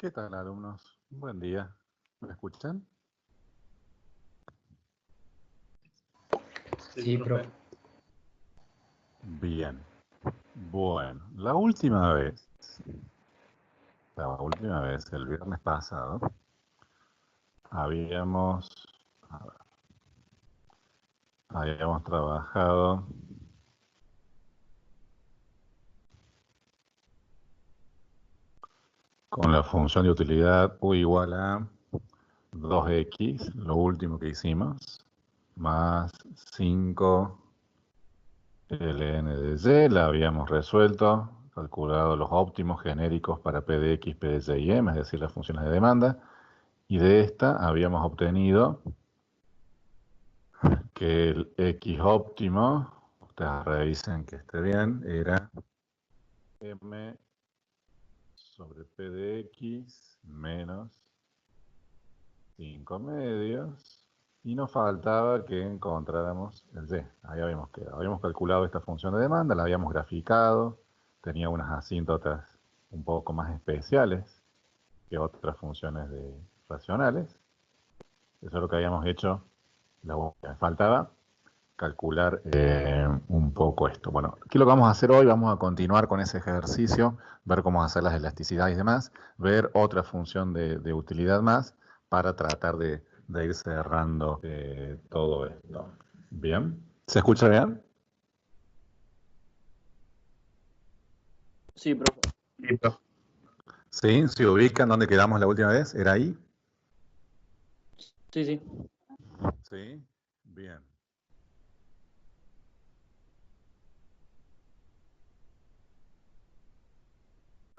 ¿Qué tal, alumnos? Buen día. ¿Me escuchan? Sí, profe. Bien. Bueno, la última vez, el viernes pasado, habíamos, a ver, habíamos trabajado con la función de utilidad u igual a 2x, lo último que hicimos, más 5 ln de y, la habíamos resuelto, calculado los óptimos genéricos para p de x, p de y y m, es decir, las funciones de demanda, y de esta habíamos obtenido que el x óptimo, ustedes revisen que esté bien, era m sobre p de x menos 5 medios, y nos faltaba que encontráramos el y. Ahí habíamos quedado. Habíamos calculado esta función de demanda, la habíamos graficado, tenía unas asíntotas un poco más especiales que otras funciones racionales. Eso es lo que habíamos hecho. Me faltaba calcular un poco esto. Bueno, aquí lo que vamos a hacer hoy, vamos a continuar con ese ejercicio, ver cómo hacer las elasticidades y demás, ver otra función de utilidad más para tratar de ir cerrando todo esto. ¿Bien? ¿Se escucha bien? Sí, profe. Sí, profe. Sí, ¿se ubican dónde quedamos la última vez? ¿Era ahí? Sí. Sí, bien.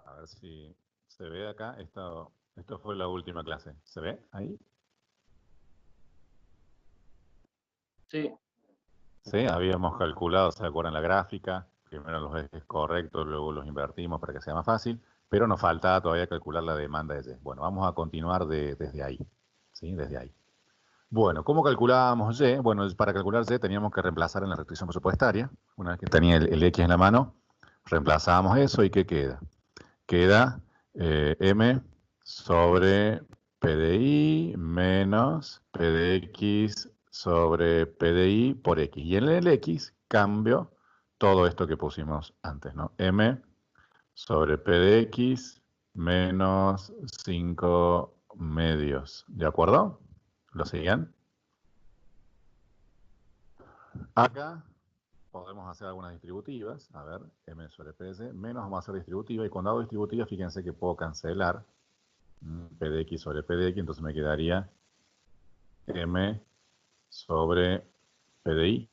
A ver si se ve acá. Esto fue la última clase. ¿Se ve ahí? Sí. Sí, habíamos calculado, ¿se acuerdan la gráfica? Primero los ejes correctos, luego los invertimos para que sea más fácil, pero nos faltaba todavía calcular la demanda de Y. Bueno, vamos a continuar desde ahí. ¿Sí? Desde ahí. Bueno, ¿cómo calculábamos Y? Bueno, para calcular Y teníamos que reemplazar en la restricción presupuestaria. Una vez que tenía el X en la mano, reemplazábamos eso y ¿qué queda? Queda M sobre PDI menos PDX sobre PDI por X. Y en el X cambio todo esto que pusimos antes, ¿no? M sobre PDX menos 5 medios. ¿De acuerdo? ¿Lo siguen? Acá podemos hacer algunas distributivas. A ver, M sobre PS menos vamos a hacer distributiva. Y cuando hago distributiva, fíjense que puedo cancelar P de X sobre P de X, entonces me quedaría M sobre P de I.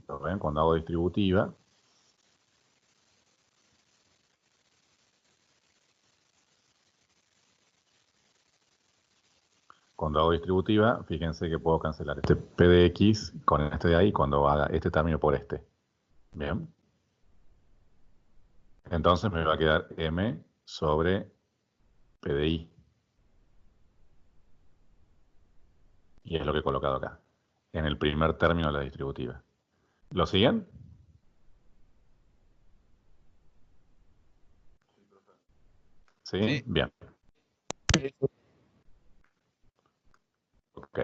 ¿Lo ven? Cuando hago distributiva, fíjense que puedo cancelar este P de X con este de ahí cuando haga este término por este. Bien. Entonces me va a quedar M sobre P de I. Y es lo que he colocado acá, en el primer término de la distributiva. ¿Lo siguen? ¿Sí? Sí. Bien. Ok.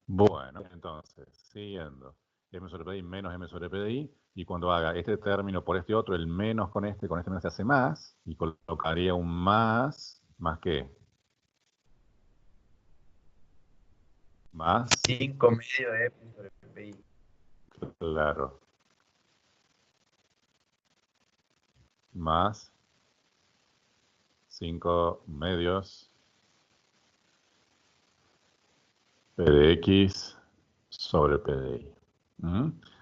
Bueno, entonces, siguiendo. M sobre PDI menos M sobre PDI. Y cuando haga este término por este otro, el menos con este menos se hace más. Y colocaría un más. ¿Más qué? Más. 5 medio de F sobre PI. Claro. Más 5 medios P de X sobre P de I.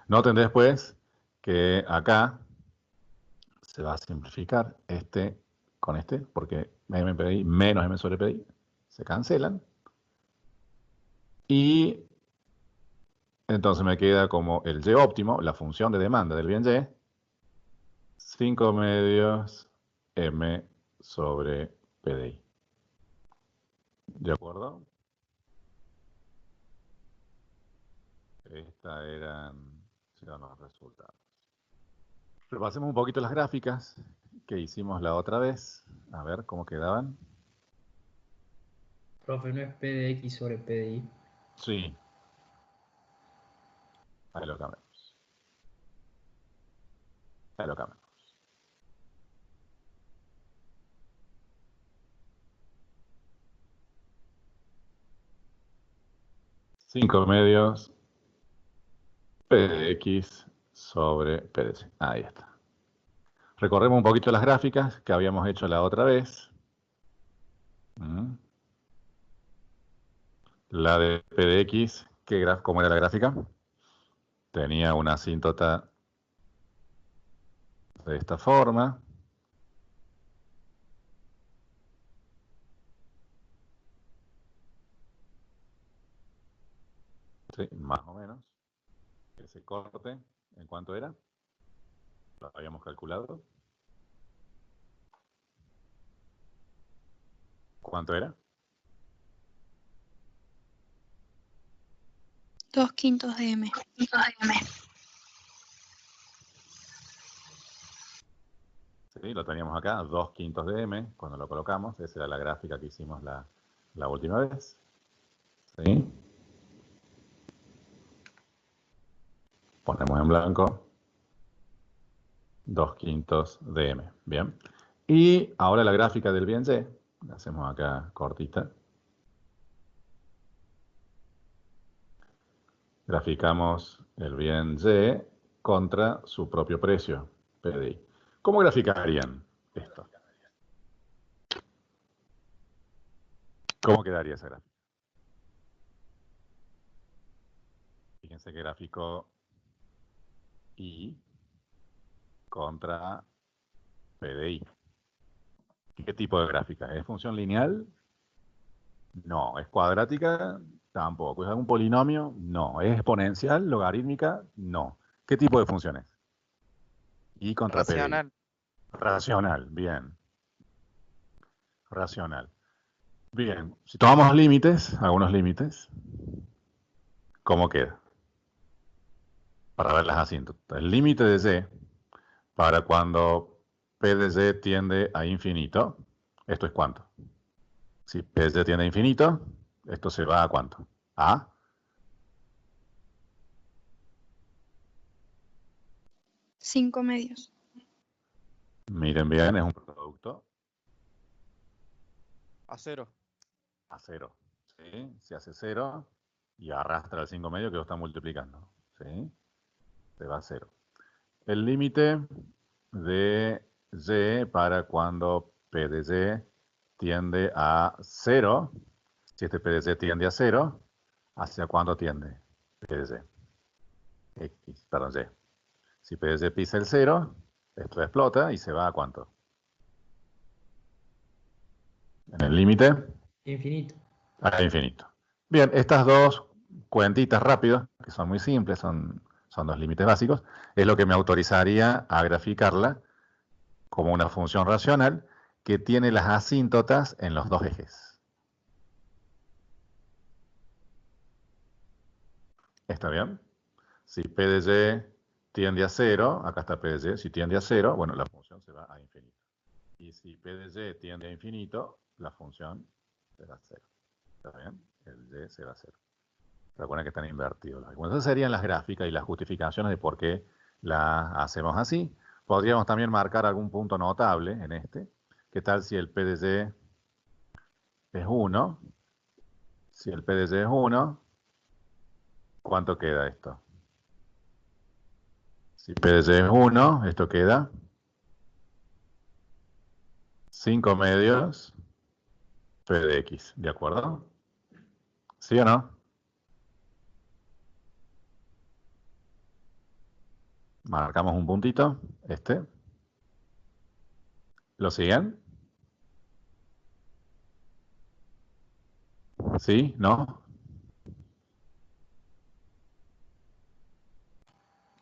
Noten después que acá se va a simplificar este con este, porque M PDI menos M sobre PDI se cancelan. Y entonces me queda como el Y óptimo, la función de demanda del bien Y, 5 medios M sobre PDI. ¿De acuerdo? Estos eran los resultados. Repasemos un poquito las gráficas que hicimos la otra vez. A ver cómo quedaban. Profe, ¿no es P de X sobre P de Y? Sí. Ahí lo cambiamos. Ahí lo cambiamos. 5 medios P de X sobre P de C. Ahí está. Recorremos un poquito las gráficas que habíamos hecho la otra vez. La de P de X, ¿cómo era la gráfica? Tenía una asíntota de esta forma. Sí, más o menos. Ese corte, ¿en cuánto era? Lo habíamos calculado. ¿Cuánto era? 2/5 de M. Sí, lo teníamos acá, 2/5 de M, cuando lo colocamos. Esa era la gráfica que hicimos la última vez. ¿Sí? Ponemos en blanco 2/5 de M. Bien. Y ahora la gráfica del bien C. La hacemos acá cortita. Graficamos el bien C contra su propio precio, PDI. ¿Cómo graficarían esto? ¿Cómo quedaría esa gráfica? Fíjense que gráfico I contra PDI. ¿Qué tipo de gráfica? ¿Es función lineal? No. ¿Es cuadrática? Tampoco. ¿Es algún polinomio? No. ¿Es exponencial, logarítmica? No. ¿Qué tipo de funciones? I contra Racional. PDI. Racional, bien. Racional. Bien. Si tomamos límites, algunos límites, ¿cómo queda? Para ver las asíntotas. El límite de C para cuando P de C tiende a infinito, ¿esto es cuánto? Si P de C tiende a infinito, esto se va a ¿cuánto? A 5 medios. miren bien, es un producto A 0. a 0. ¿Sí? Se hace 0 y arrastra el 5 medio que lo está multiplicando. ¿Sí? Se va a 0. El límite de Y para cuando P de Y tiende a 0, si este P de Y tiende a 0, ¿hacia cuándo tiende P de Y? X, perdón, Y. Si P de Y pisa el 0, esto explota y se va a ¿cuánto? En el límite Infinito. a infinito. Bien, estas dos cuentitas rápidas, que son muy simples, son dos límites básicos, es lo que me autorizaría a graficarla como una función racional que tiene las asíntotas en los dos ejes. ¿Está bien? Si P de Y tiende a 0, acá está P de Y, si tiende a 0, bueno, la función se va a infinito. Y si P de Y tiende a infinito, la función será 0. ¿Está bien? El Y será 0. Recuerden que están invertidos. Bueno, esas serían las gráficas y las justificaciones de por qué la hacemos así. Podríamos también marcar algún punto notable en este. ¿Qué tal si el P de Y es 1? Si el P de Y es 1, ¿cuánto queda esto? Si P de Y es 1, esto queda 5 medios P de X. ¿De acuerdo? ¿Sí o no? Marcamos un puntito, este. ¿Lo siguen? ¿Sí? ¿No?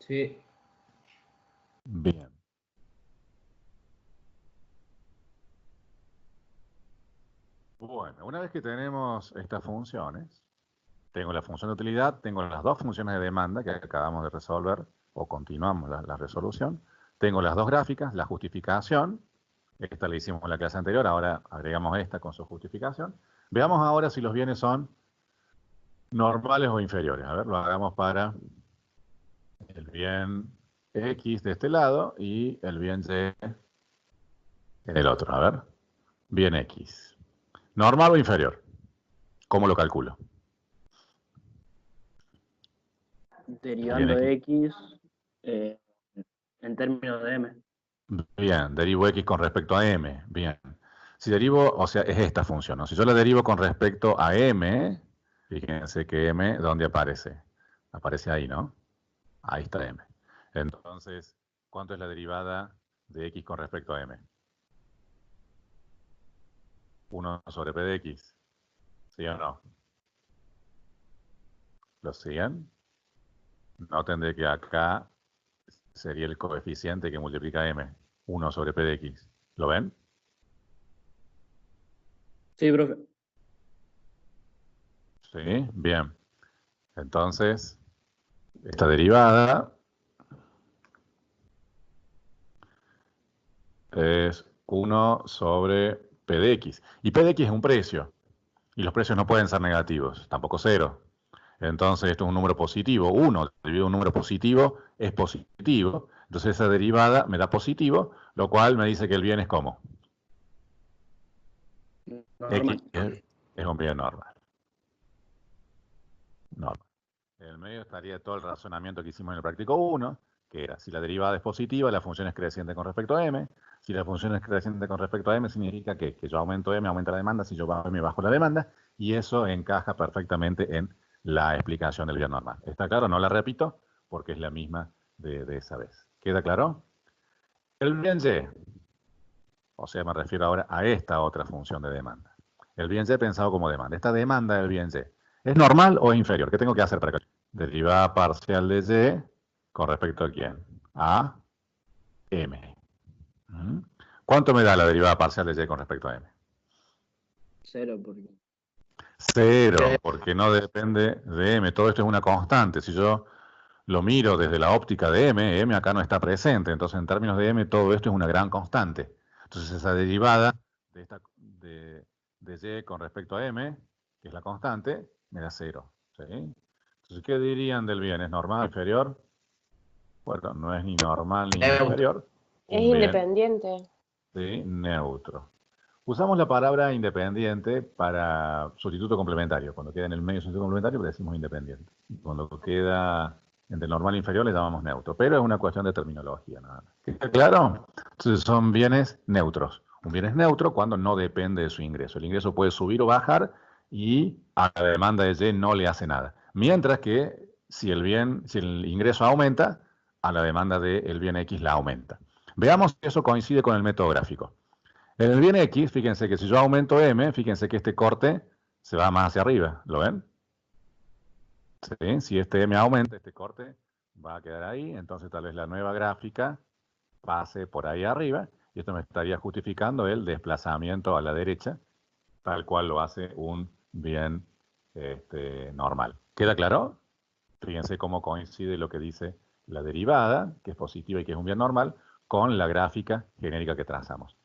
Sí. Bien. Bueno, una vez que tenemos estas funciones, tengo la función de utilidad, tengo las dos funciones de demanda que acabamos de resolver, o continuamos la resolución, tengo las dos gráficas, la justificación, esta la hicimos en la clase anterior, ahora agregamos esta con su justificación, Veamos ahora si los bienes son normales o inferiores. A ver, lo hagamos para el bien X de este lado y el bien Y en el otro. A ver, bien X. ¿Normal o inferior? ¿Cómo lo calculo? Derivando Bien, X en términos de M. Bien, derivo X con respecto a M. Bien. Si derivo, o sea, es esta función, ¿no? Si yo la derivo con respecto a M, fíjense que M, ¿dónde aparece? Aparece ahí, ¿no? Ahí está M. Entonces, ¿cuánto es la derivada de X con respecto a M? 1 sobre P de X. ¿Sí o no? ¿Lo siguen? Noten de que acá sería el coeficiente que multiplica M. 1 sobre P de X. ¿Lo ven? Sí, profe. Sí, bien. Entonces, esta derivada es 1 sobre P de X. Y P de X es un precio. Y los precios no pueden ser negativos, tampoco cero. Entonces esto es un número positivo. 1 dividido un número positivo es positivo. Entonces esa derivada me da positivo, lo cual me dice que el bien es como. Normal. X es un bien normal. Normal. En el medio estaría todo el razonamiento que hicimos en el práctico 1, que era, si la derivada es positiva, la función es creciente con respecto a m. Si la función es creciente con respecto a m, significa que yo aumento m, aumenta la demanda. Si yo bajo m, bajo la demanda. Y eso encaja perfectamente en la explicación del bien normal. ¿Está claro? No la repito, porque es la misma de esa vez. ¿Queda claro? El bien y, o sea, me refiero ahora a esta otra función de demanda. El bien y pensado como demanda. Esta demanda del bien y, ¿es normal o inferior? ¿Qué tengo que hacer para calcular? Derivada parcial de y con respecto a quién? A m. ¿Cuánto me da la derivada parcial de y con respecto a m? 0 porque... Cero, porque no depende de m. Todo esto es una constante. Si yo lo miro desde la óptica de m, m acá no está presente. Entonces, en términos de m, todo esto es una gran constante. Entonces, esa derivada de y con respecto a m, que es la constante, me da 0. ¿Sí? Entonces, ¿qué dirían del bien? ¿Es normal, inferior? Bueno, no es ni normal ni Neutro. inferior. Es Un bien, independiente. sí, neutro. Usamos la palabra independiente para sustituto complementario. Cuando queda en el medio sustituto complementario, le decimos independiente. Cuando queda entre normal e inferior, le llamamos neutro. Pero es una cuestión de terminología, nada más. ¿Queda claro? Entonces son bienes neutros. Un bien es neutro cuando no depende de su ingreso. El ingreso puede subir o bajar y a la demanda de Y no le hace nada. Mientras que si el ingreso aumenta, a la demanda del bien X la aumenta. Veamos si eso coincide con el método gráfico. En el bien X, fíjense que si yo aumento M, fíjense que este corte se va más hacia arriba. ¿Lo ven? ¿Sí? Si este M aumenta, este corte va a quedar ahí. Entonces tal vez la nueva gráfica pase por ahí arriba. Y esto me estaría justificando el desplazamiento a la derecha, tal cual lo hace un bien normal. ¿Queda claro? Fíjense cómo coincide lo que dice la derivada, que es positiva y que es un bien normal, con la gráfica genérica que trazamos.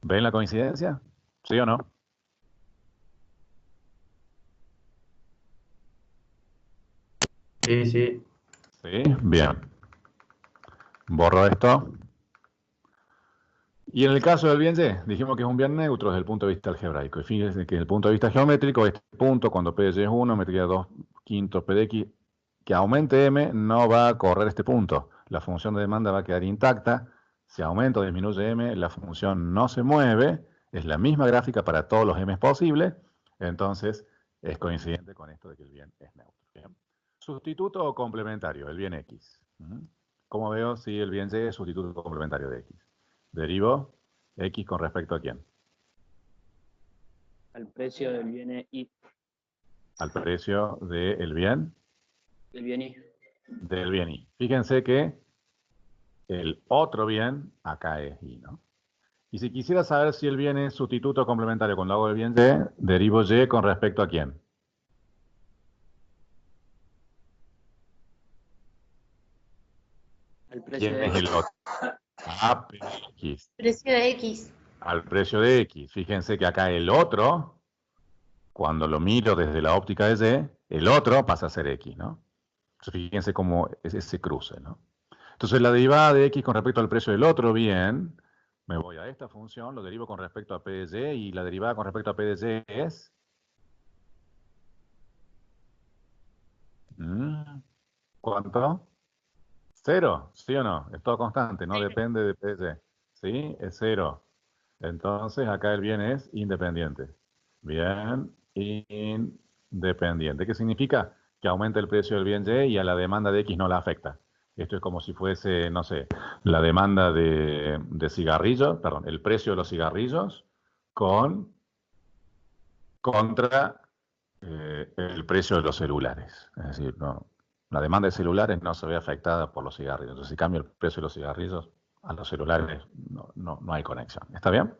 ¿Ven la coincidencia? ¿Sí o no? Sí, sí. Sí, bien. Borro esto. Y en el caso del bien Y, dijimos que es un bien neutro desde el punto de vista algebraico. Y fíjense que desde el punto de vista geométrico, este punto, cuando P de Y es 1, me queda 2 quintos P de X, que aumente M, no va a correr este punto. La función de demanda va a quedar intacta. Si aumenta o disminuye M, la función no se mueve. Es la misma gráfica para todos los M posibles. Entonces, es coincidente con esto de que el bien es neutro. ¿Bien? ¿Sustituto o complementario? El bien X. ¿Cómo veo si el bien Y es sustituto complementario de X? Derivo X con respecto a quién? Al precio del bien Y. Al precio del bien Del bien Y. del bien Y. Fíjense que el otro bien acá es Y, ¿no? Y si quisiera saber si el bien es sustituto complementario cuando hago el bien Y, derivo Y con respecto a quién. Al precio ¿Quién de es el X. otro? A X. Precio de X. Al precio de X. Fíjense que acá el otro, cuando lo miro desde la óptica de Y, el otro pasa a ser X, ¿no? Entonces, fíjense cómo es ese cruce, ¿no? Entonces, la derivada de X con respecto al precio del otro bien, me voy a esta función, lo derivo con respecto a P de Y, y la derivada con respecto a P de Y es... ¿Cuánto? ¿Cero? ¿Sí o no? Es todo constante, no depende de P de Y. ¿Sí? Es cero. Entonces, acá el bien es independiente. Bien, independiente. ¿Qué significa? Que aumenta el precio del bien Y y a la demanda de X no la afecta. Esto es como si fuese, no sé, la demanda de cigarrillos, perdón, el precio de los cigarrillos contra el precio de los celulares. Es decir, no, la demanda de celulares no se ve afectada por los cigarrillos. Entonces, si cambio el precio de los cigarrillos, a los celulares no hay conexión. ¿Está bien?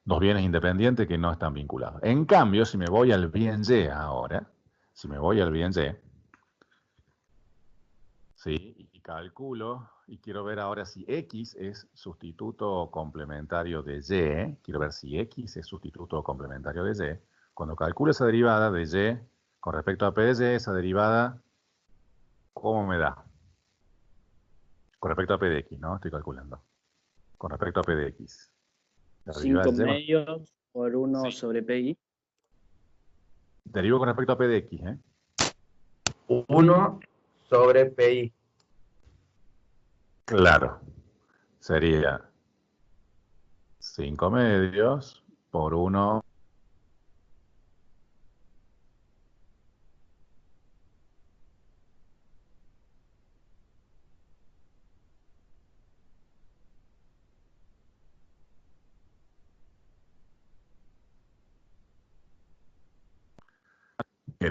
Dos bienes independientes que no están vinculados. En cambio, si me voy al bien Y ahora, si me voy al bien Y, ¿sí? Y calculo, y quiero ver ahora si X es sustituto complementario de Y, quiero ver si X es sustituto complementario de Y, cuando calculo esa derivada de Y con respecto a P de Y, esa derivada, ¿cómo me da? Con respecto a P de X, ¿no? Estoy calculando. Con respecto a P de X. La derivada 5 de Y medios por 1 Sí. sobre PI. derivo con respecto a P de X, ¿eh? 1 sobre PI. Claro. Sería 5 medios por 1.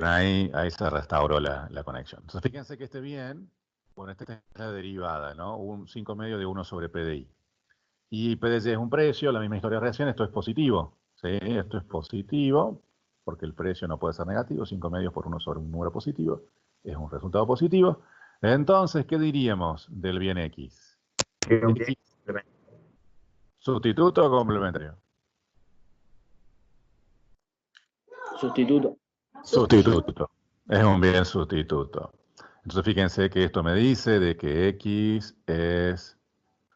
Ahí se restauró la conexión. Entonces, fíjense que este bien, bueno, esta es la derivada, ¿no? Un 5 medio de 1 sobre PDI. Y PDY es un precio, la misma historia de reacción, esto es positivo. ¿Sí? Esto es positivo, porque el precio no puede ser negativo, 5 medios por 1 sobre un número positivo, es un resultado positivo. Entonces, ¿qué diríamos del bien X? X, sustituto o complementario. Sustituto. Sustituto. Es un bien sustituto. Entonces fíjense que esto me dice de que X es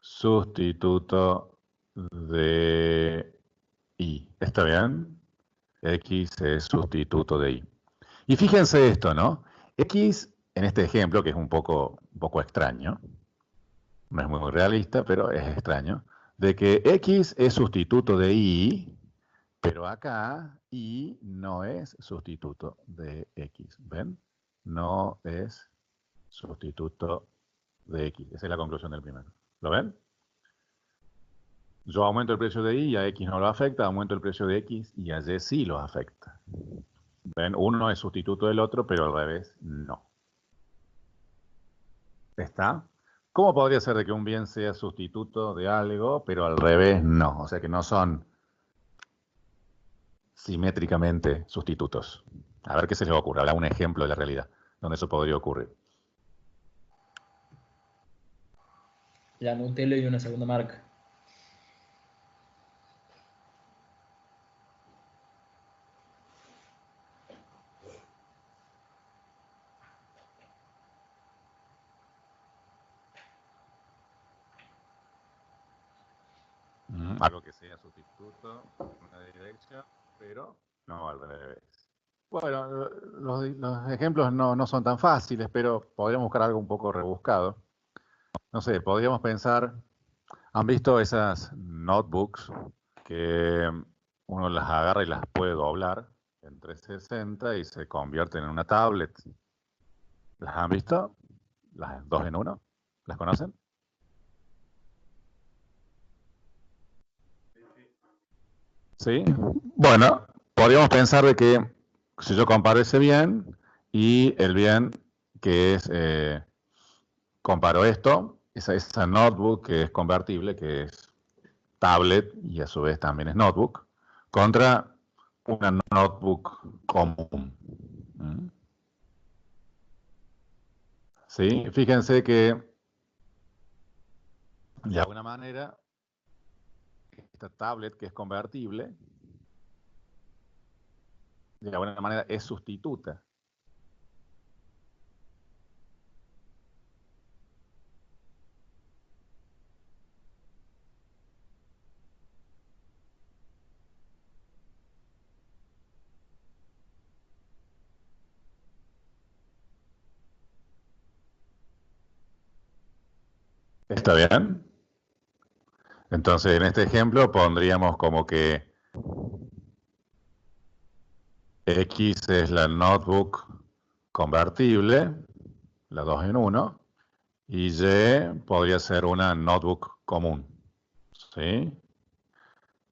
sustituto de Y. ¿Está bien? X es sustituto de Y. Y fíjense esto, ¿no? X, en este ejemplo, que es un poco extraño, no es muy realista, pero es extraño, de que X es sustituto de Y, pero acá Y no es sustituto de X. ¿Ven? No es sustituto de X. Esa es la conclusión del primero. ¿Lo ven? Yo aumento el precio de Y, a X no lo afecta, aumento el precio de X y a Y sí lo afecta. ¿Ven? Uno es sustituto del otro, pero al revés no. ¿Está? ¿Cómo podría ser de que un bien sea sustituto de algo, pero al revés no? O sea que no son simétricamente sustitutos. A ver qué se les ocurre. Habrá un ejemplo de la realidad donde eso podría ocurrir. La Nutella y una segunda marca. Algo que sea sustituto en una dirección, pero no al revés. Bueno, los ejemplos no son tan fáciles, pero podríamos buscar algo un poco rebuscado. No sé, podríamos pensar, ¿han visto esas notebooks que uno las agarra y las puede doblar en 360 y se convierten en una tablet? ¿Las han visto? Las dos en uno. ¿Las conocen? Sí. Bueno, podríamos pensar de que si yo comparo ese bien y el bien que es, comparo esto, esa notebook que es convertible, que es tablet y a su vez también es notebook, contra una notebook común. ¿Mm? ¿Sí? Fíjense que de alguna manera esta tablet que es convertible de alguna manera es sustituta. ¿Está bien? Entonces, en este ejemplo pondríamos como que X es la notebook convertible, la 2 en 1, y Y podría ser una notebook común. ¿Sí?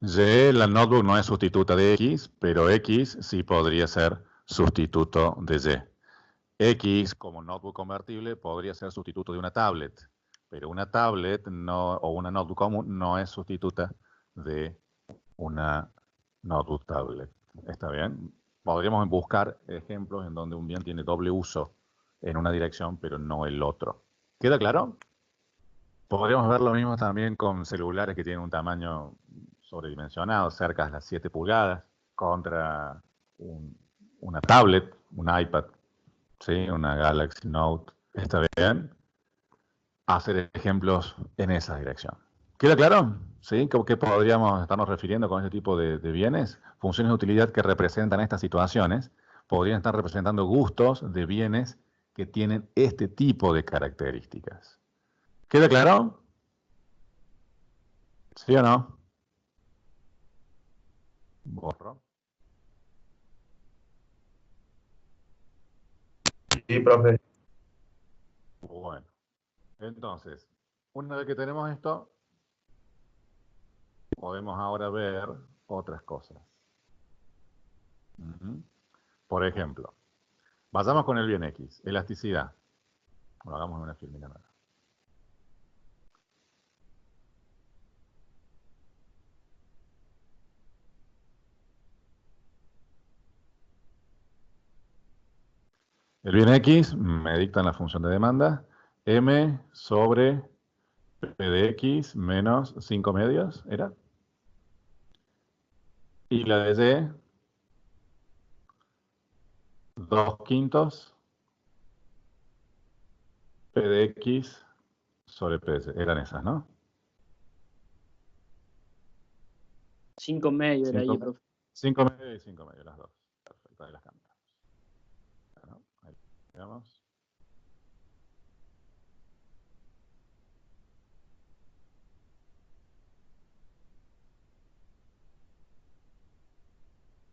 Y, la notebook no es sustituta de X, pero X sí podría ser sustituto de Y. X, como notebook convertible, podría ser sustituto de una tablet, pero una tablet no, o una notebook común no es sustituta de una notebook tablet. ¿Está bien? Podríamos buscar ejemplos en donde un bien tiene doble uso en una dirección, pero no el otro. ¿Queda claro? Podríamos ver lo mismo también con celulares que tienen un tamaño sobredimensionado, cerca de las 7 pulgadas, contra una tablet, un iPad, ¿sí? Una Galaxy Note. ¿Está bien? Hacer ejemplos en esa dirección. ¿Queda claro? ¿Sí? ¿Qué podríamos estarnos refiriendo con este tipo de bienes? Funciones de utilidad que representan estas situaciones podrían estar representando gustos de bienes que tienen este tipo de características. ¿Queda claro? ¿Sí o no? Borro. Sí, profe. Bueno, entonces, una vez que tenemos esto, podemos ahora ver otras cosas. Por ejemplo, vayamos con el bien X, elasticidad. Lo hagamos en una filmina nueva. El bien X me dictan la función de demanda, M sobre P de X menos 5 medios, ¿era? Y la de Y, 2 quintos P de X sobre P de C. Eran esas, ¿no? 5 medios era ahí, profe. 5 medios y 5 medios, las dos. Perfecto, ahí las cambiamos. Bueno, ahí veamos.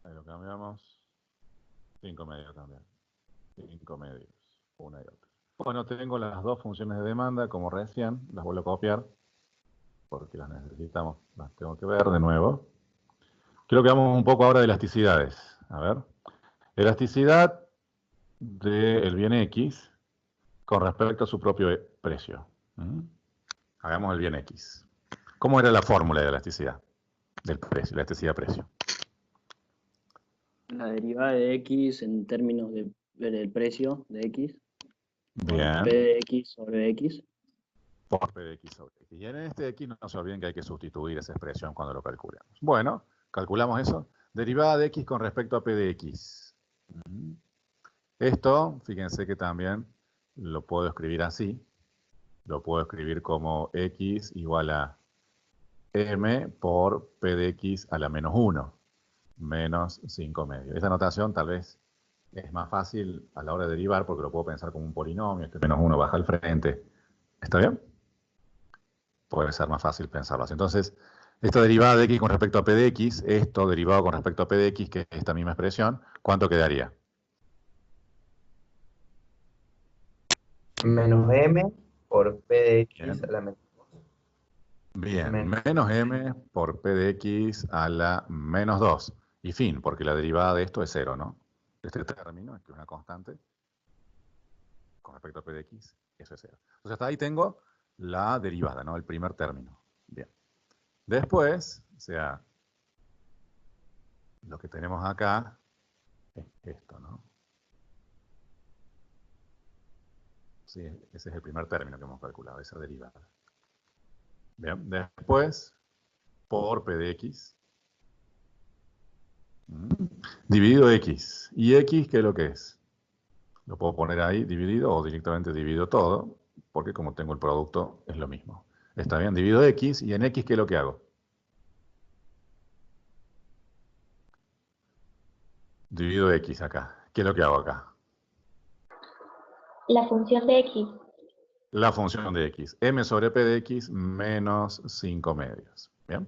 Ahí lo cambiamos. 5 medios también. 5 medios, una y otra. Bueno, tengo las dos funciones de demanda, como recién, las vuelvo a copiar, porque las necesitamos, las tengo que ver de nuevo. Quiero que hagamos un poco ahora de elasticidades. A ver. Elasticidad del bien X con respecto a su propio precio. Hagamos el bien X. ¿Cómo era la fórmula de elasticidad del precio, elasticidad-precio? La derivada de X en términos del precio de X. Por Bien. P de X sobre X. Por P de X sobre X. Y en este X no se olviden que hay que sustituir esa expresión cuando lo calculemos. Bueno, calculamos eso. Derivada de X con respecto a P de X. Esto, fíjense que también lo puedo escribir así. Lo puedo escribir como X igual a M por P de X a la menos 1. Menos 5 medios. Esa notación tal vez es más fácil a la hora de derivar porque lo puedo pensar como un polinomio. Este menos 1 baja al frente. ¿Está bien? Puede ser más fácil pensarlo así. Entonces, esta derivada de X con respecto a P de X, esto derivado con respecto a P de X, que es esta misma expresión, ¿cuánto quedaría? Menos M por P de X Bien. a la menos 2. Bien, Menos. menos M por P de X a la menos 2. Y fin, porque la derivada de esto es 0, ¿no? Este término, que es una constante, con respecto a P de X, eso es 0. Entonces hasta ahí tengo la derivada, ¿no? El primer término. Bien. Después, o sea, lo que tenemos acá es esto, ¿no? Sí, ese es el primer término que hemos calculado, esa derivada. Bien, después, por P de X, Dividido X. ¿Y X qué es lo que es? Lo puedo poner ahí dividido o directamente divido todo, porque como tengo el producto es lo mismo. Está bien, divido X y en X ¿qué es lo que hago? Divido X acá. ¿Qué es lo que hago acá? La función de X. La función de X. M sobre P de X menos 5 medios. Bien.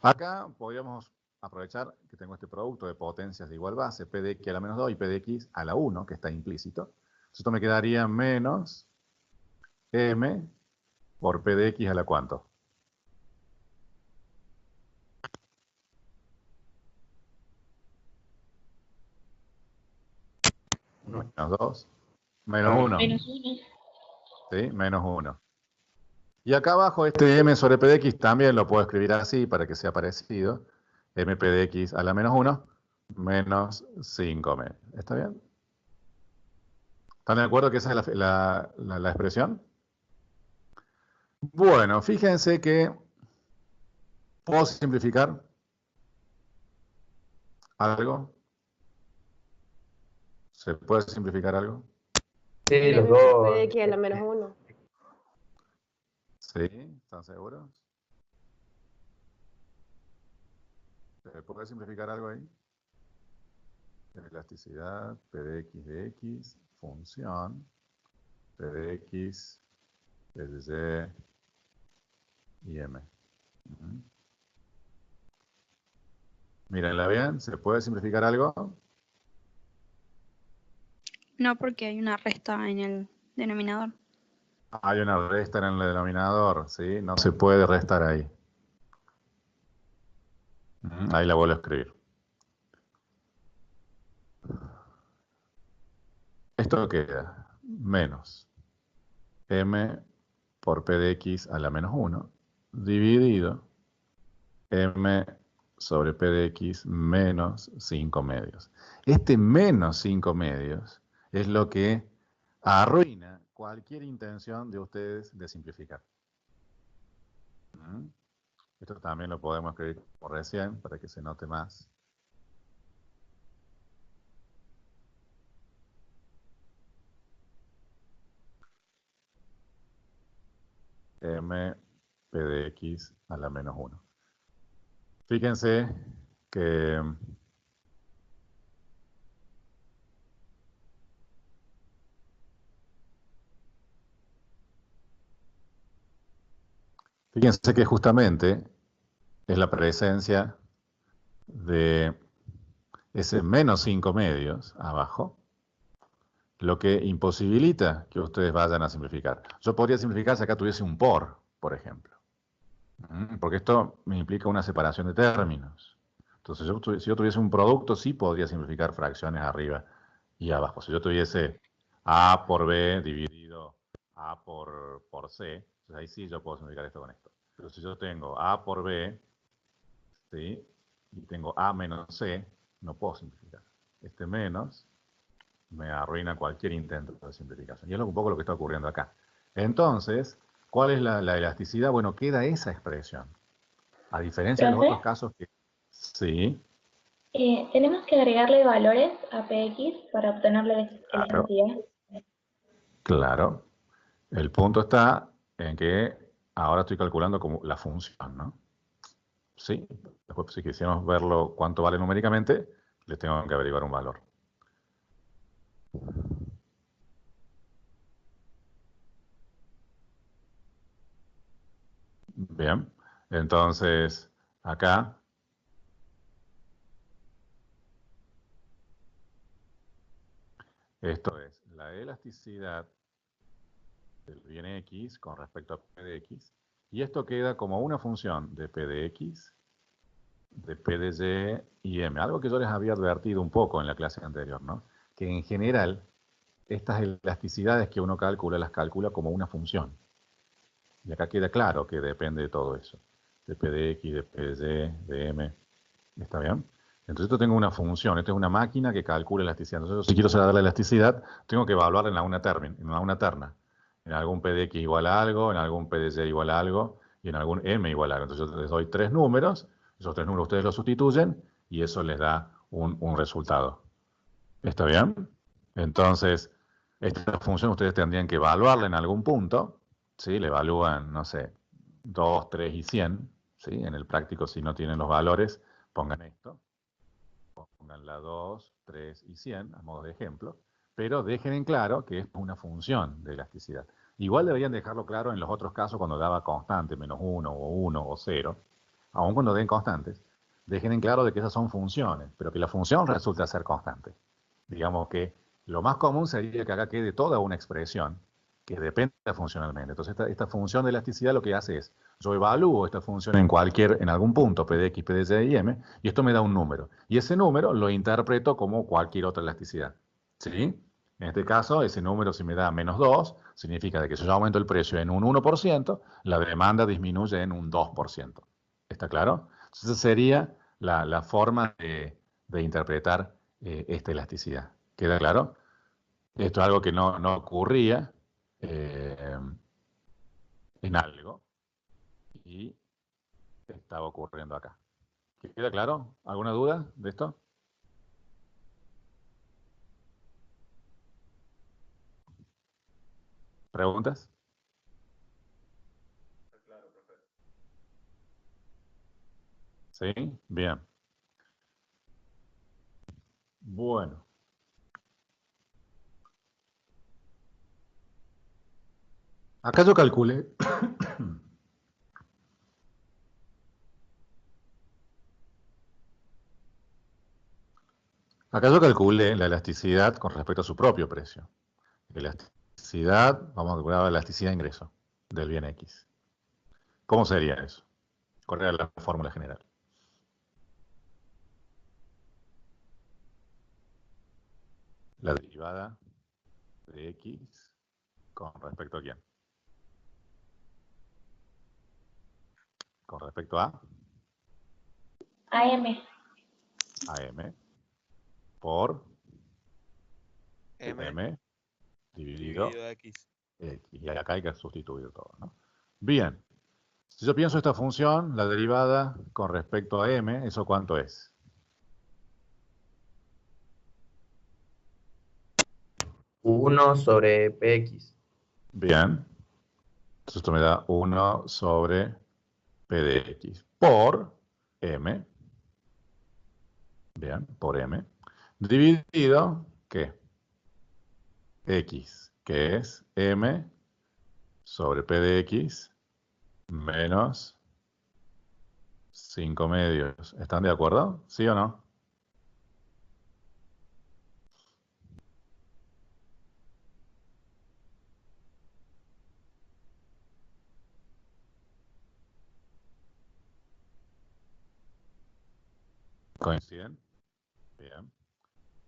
Acá podríamos aprovechar que tengo este producto de potencias de igual base, P de X a la menos 2 y P de X a la 1, que está implícito. Entonces esto me quedaría menos M por P de X a la ¿cuánto? Menos 2, menos 1. Menos 1. ¿Sí? Menos 1. Y acá abajo este M sobre P de X también lo puedo escribir así para que sea parecido. MP de X a la menos 1 menos 5 medios. ¿Está bien? ¿Están de acuerdo que esa es la expresión? Bueno, fíjense que puedo simplificar algo. ¿Se puede simplificar algo? Sí, los M por P dos. de X a la menos 1. ¿Sí? ¿Están seguros? ¿Se puede simplificar algo ahí? Elasticidad, P de X, función, P de X, P de Y y M. Mírenla bien, ¿se puede simplificar algo? No, porque hay una resta en el denominador. Hay una resta en el denominador, ¿sí? No se puede restar ahí. Ahí la vuelvo a escribir. Esto queda menos M por P de X a la menos 1 dividido M sobre P de X menos 5 medios. Este menos 5 medios es lo que arruina cualquier intención de ustedes de simplificar. Esto también lo podemos escribir como recién para que se note más. M P de X a la menos 1. Fíjense que justamente es la presencia de ese menos 5 medios abajo lo que imposibilita que ustedes vayan a simplificar. Yo podría simplificar si acá tuviese un por ejemplo. Porque esto me implica una separación de términos. Entonces, si yo tuviese un producto, sí podría simplificar fracciones arriba y abajo. Si yo tuviese A por B dividido A por C, entonces ahí sí yo puedo simplificar esto con esto. Pero si yo tengo A por B, ¿sí? Y tengo A menos C, no puedo simplificar. Este menos me arruina cualquier intento de simplificación. Y es un poco lo que está ocurriendo acá. Entonces, ¿cuál es la elasticidad? Bueno, queda esa expresión. A diferencia de los otros casos que... Sí. Tenemos que agregarle valores a Px para obtener la elasticidad. Claro. El punto está en que ahora estoy calculando como la función, ¿no? Sí. Después, si quisiéramos verlo cuánto vale numéricamente, le tengo que averiguar un valor. Bien. Entonces, acá... Esto es la elasticidad del bien X con respecto a P de X. Y esto queda como una función de P de X, de P de Y y M. Algo que yo les había advertido un poco en la clase anterior, ¿no? Que en general, estas elasticidades que uno calcula, las calcula como una función. Y acá queda claro que depende de todo eso. De P de X, de P de Y, de M. ¿Está bien? Entonces esto tengo una función, esto es una máquina que calcula elasticidad. Entonces si quiero saber la elasticidad, tengo que evaluar en una terna. En algún P de X igual a algo, en algún P de Y igual a algo, y en algún M igual a algo. Entonces yo les doy 3 números, esos 3 números ustedes los sustituyen, y eso les da un resultado. ¿Está bien? Entonces, esta función ustedes tendrían que evaluarla en algún punto, ¿sí? Le evalúan, no sé, 2, 3 y 100, ¿sí? En el práctico, si no tienen los valores, pongan esto. Pongan la 2, 3 y 100 a modo de ejemplo, pero dejen en claro que es una función de elasticidad. Igual deberían dejarlo claro en los otros casos cuando daba constante, -1 o 1 o 0, aun cuando den constantes, dejen en claro de que esas son funciones, pero que la función resulta ser constante. Digamos que lo más común sería que acá quede toda una expresión que depende funcionalmente. Entonces esta función de elasticidad lo que hace es, yo evalúo esta función en algún punto, P de X, P de Y y M, y esto me da un número. Y ese número lo interpreto como cualquier otra elasticidad. ¿Sí? En este caso, ese número si me da -2, significa de que si yo aumento el precio en un 1%, la demanda disminuye en un 2%. ¿Está claro? Entonces esa sería la forma de interpretar esta elasticidad. ¿Queda claro? Esto es algo que no ocurría en algo y estaba ocurriendo acá. ¿Queda claro? ¿Alguna duda de esto? ¿Preguntas? ¿Sí? Bien. Bueno. Acá yo calculé. Acá yo calculé la elasticidad con respecto a su propio precio. Elasticidad, vamos a calcular la elasticidad de ingreso del bien X. ¿Cómo sería eso? ¿Cuál era la fórmula general? La derivada de X con respecto a quién. Con respecto a AM. AM por M dividido dividido X. X. Y acá hay que sustituir todo, ¿no? Bien. Si yo pienso esta función, la derivada con respecto a M, ¿eso cuánto es? Uno sobre Px. Bien. Entonces esto me da 1 sobre P de X por M. Bien, por M. Dividido, ¿qué? X, que es M sobre P de X menos 5 medios. ¿Están de acuerdo? ¿Sí o no? ¿Coinciden? Bien.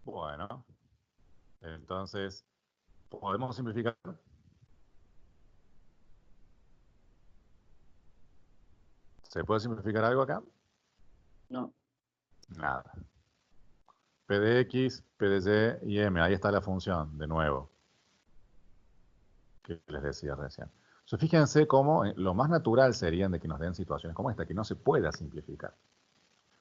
Bueno, entonces, ¿podemos simplificar? ¿Se puede simplificar algo acá? No. Nada. P de X, P de Y y M. Ahí está la función, de nuevo, que les decía recién. Entonces, fíjense cómo lo más natural serían de que nos den situaciones como esta, que no se pueda simplificar.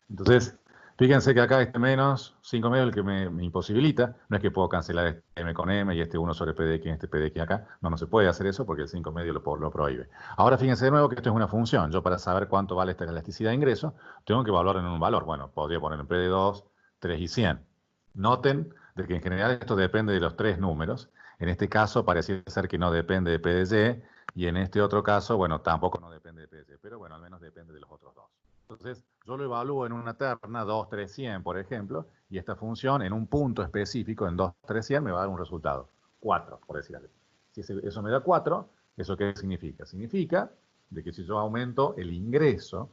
Entonces, fíjense que acá este menos 5 medios es el que me imposibilita. No es que puedo cancelar este M con M y este 1 sobre P de X y este P de X acá. No se puede hacer eso porque el 5 medios lo prohíbe. Ahora fíjense de nuevo que esto es una función. Yo para saber cuánto vale esta elasticidad de ingreso, tengo que evaluar en un valor. Bueno, podría poner en P de 2, 3 y 100. Noten de que en general esto depende de los tres números. En este caso pareciera ser que no depende de P de Y, y en este otro caso, bueno, tampoco no depende de P de Y, pero bueno, al menos depende de los otros dos. Entonces, yo lo evalúo en una terna 2, 3, 100, por ejemplo, y esta función en un punto específico, en 2, 3, 100, me va a dar un resultado. 4, por decir algo. Si eso me da 4, ¿eso qué significa? Significa de que si yo aumento el ingreso,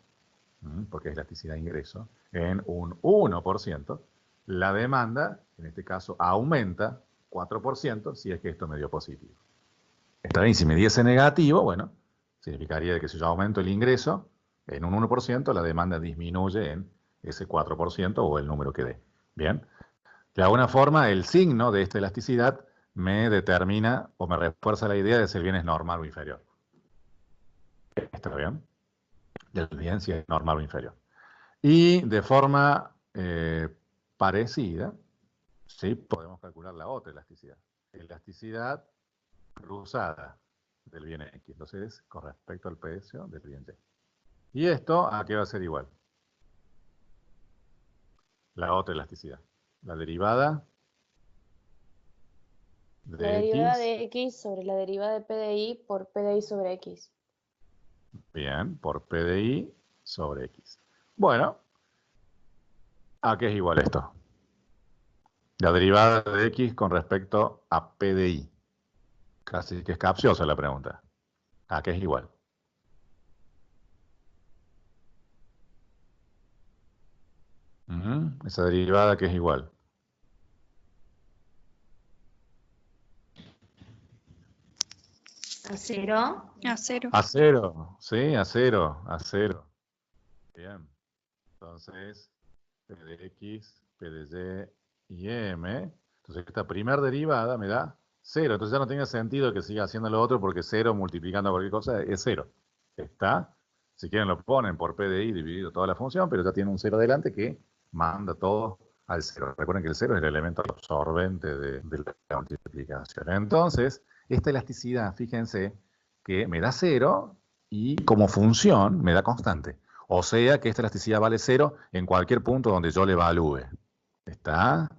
porque es elasticidad de ingreso, en un 1%, la demanda, en este caso, aumenta 4% si es que esto me dio positivo. Está bien, si me diese negativo, bueno, significaría que si yo aumento el ingreso en un 1%, la demanda disminuye en ese 4% o el número que dé. Bien. De alguna forma, el signo de esta elasticidad me determina o me refuerza la idea de si el bien es normal o inferior. ¿Está bien? Del bien si es normal o inferior. Y de forma parecida, ¿sí? Podemos calcular la otra elasticidad. Elasticidad cruzada del bien X. Entonces, con respecto al precio del bien Y. ¿Y esto a qué va a ser igual? La otra elasticidad. La derivada La de derivada X. de X sobre la derivada de P de I por P de I sobre X. Bien, por P de I sobre X. Bueno, ¿a qué es igual esto? La derivada de X con respecto a P de I. Casi que es capciosa la pregunta. ¿A qué es igual? Esa derivada que es igual. ¿A cero? A cero. A cero, sí, a cero, a cero. Bien. Entonces, P de X, P de Y y M. Entonces, esta primera derivada me da cero. Entonces ya no tiene sentido que siga haciendo lo otro porque cero multiplicando cualquier cosa es cero. Está. Si quieren lo ponen por P de I dividido toda la función, pero ya tiene un cero delante que manda todo al cero. Recuerden que el cero es el elemento absorbente de la multiplicación. Entonces, esta elasticidad, fíjense, que me da cero y como función me da constante. O sea que esta elasticidad vale cero en cualquier punto donde yo le evalúe. ¿Está?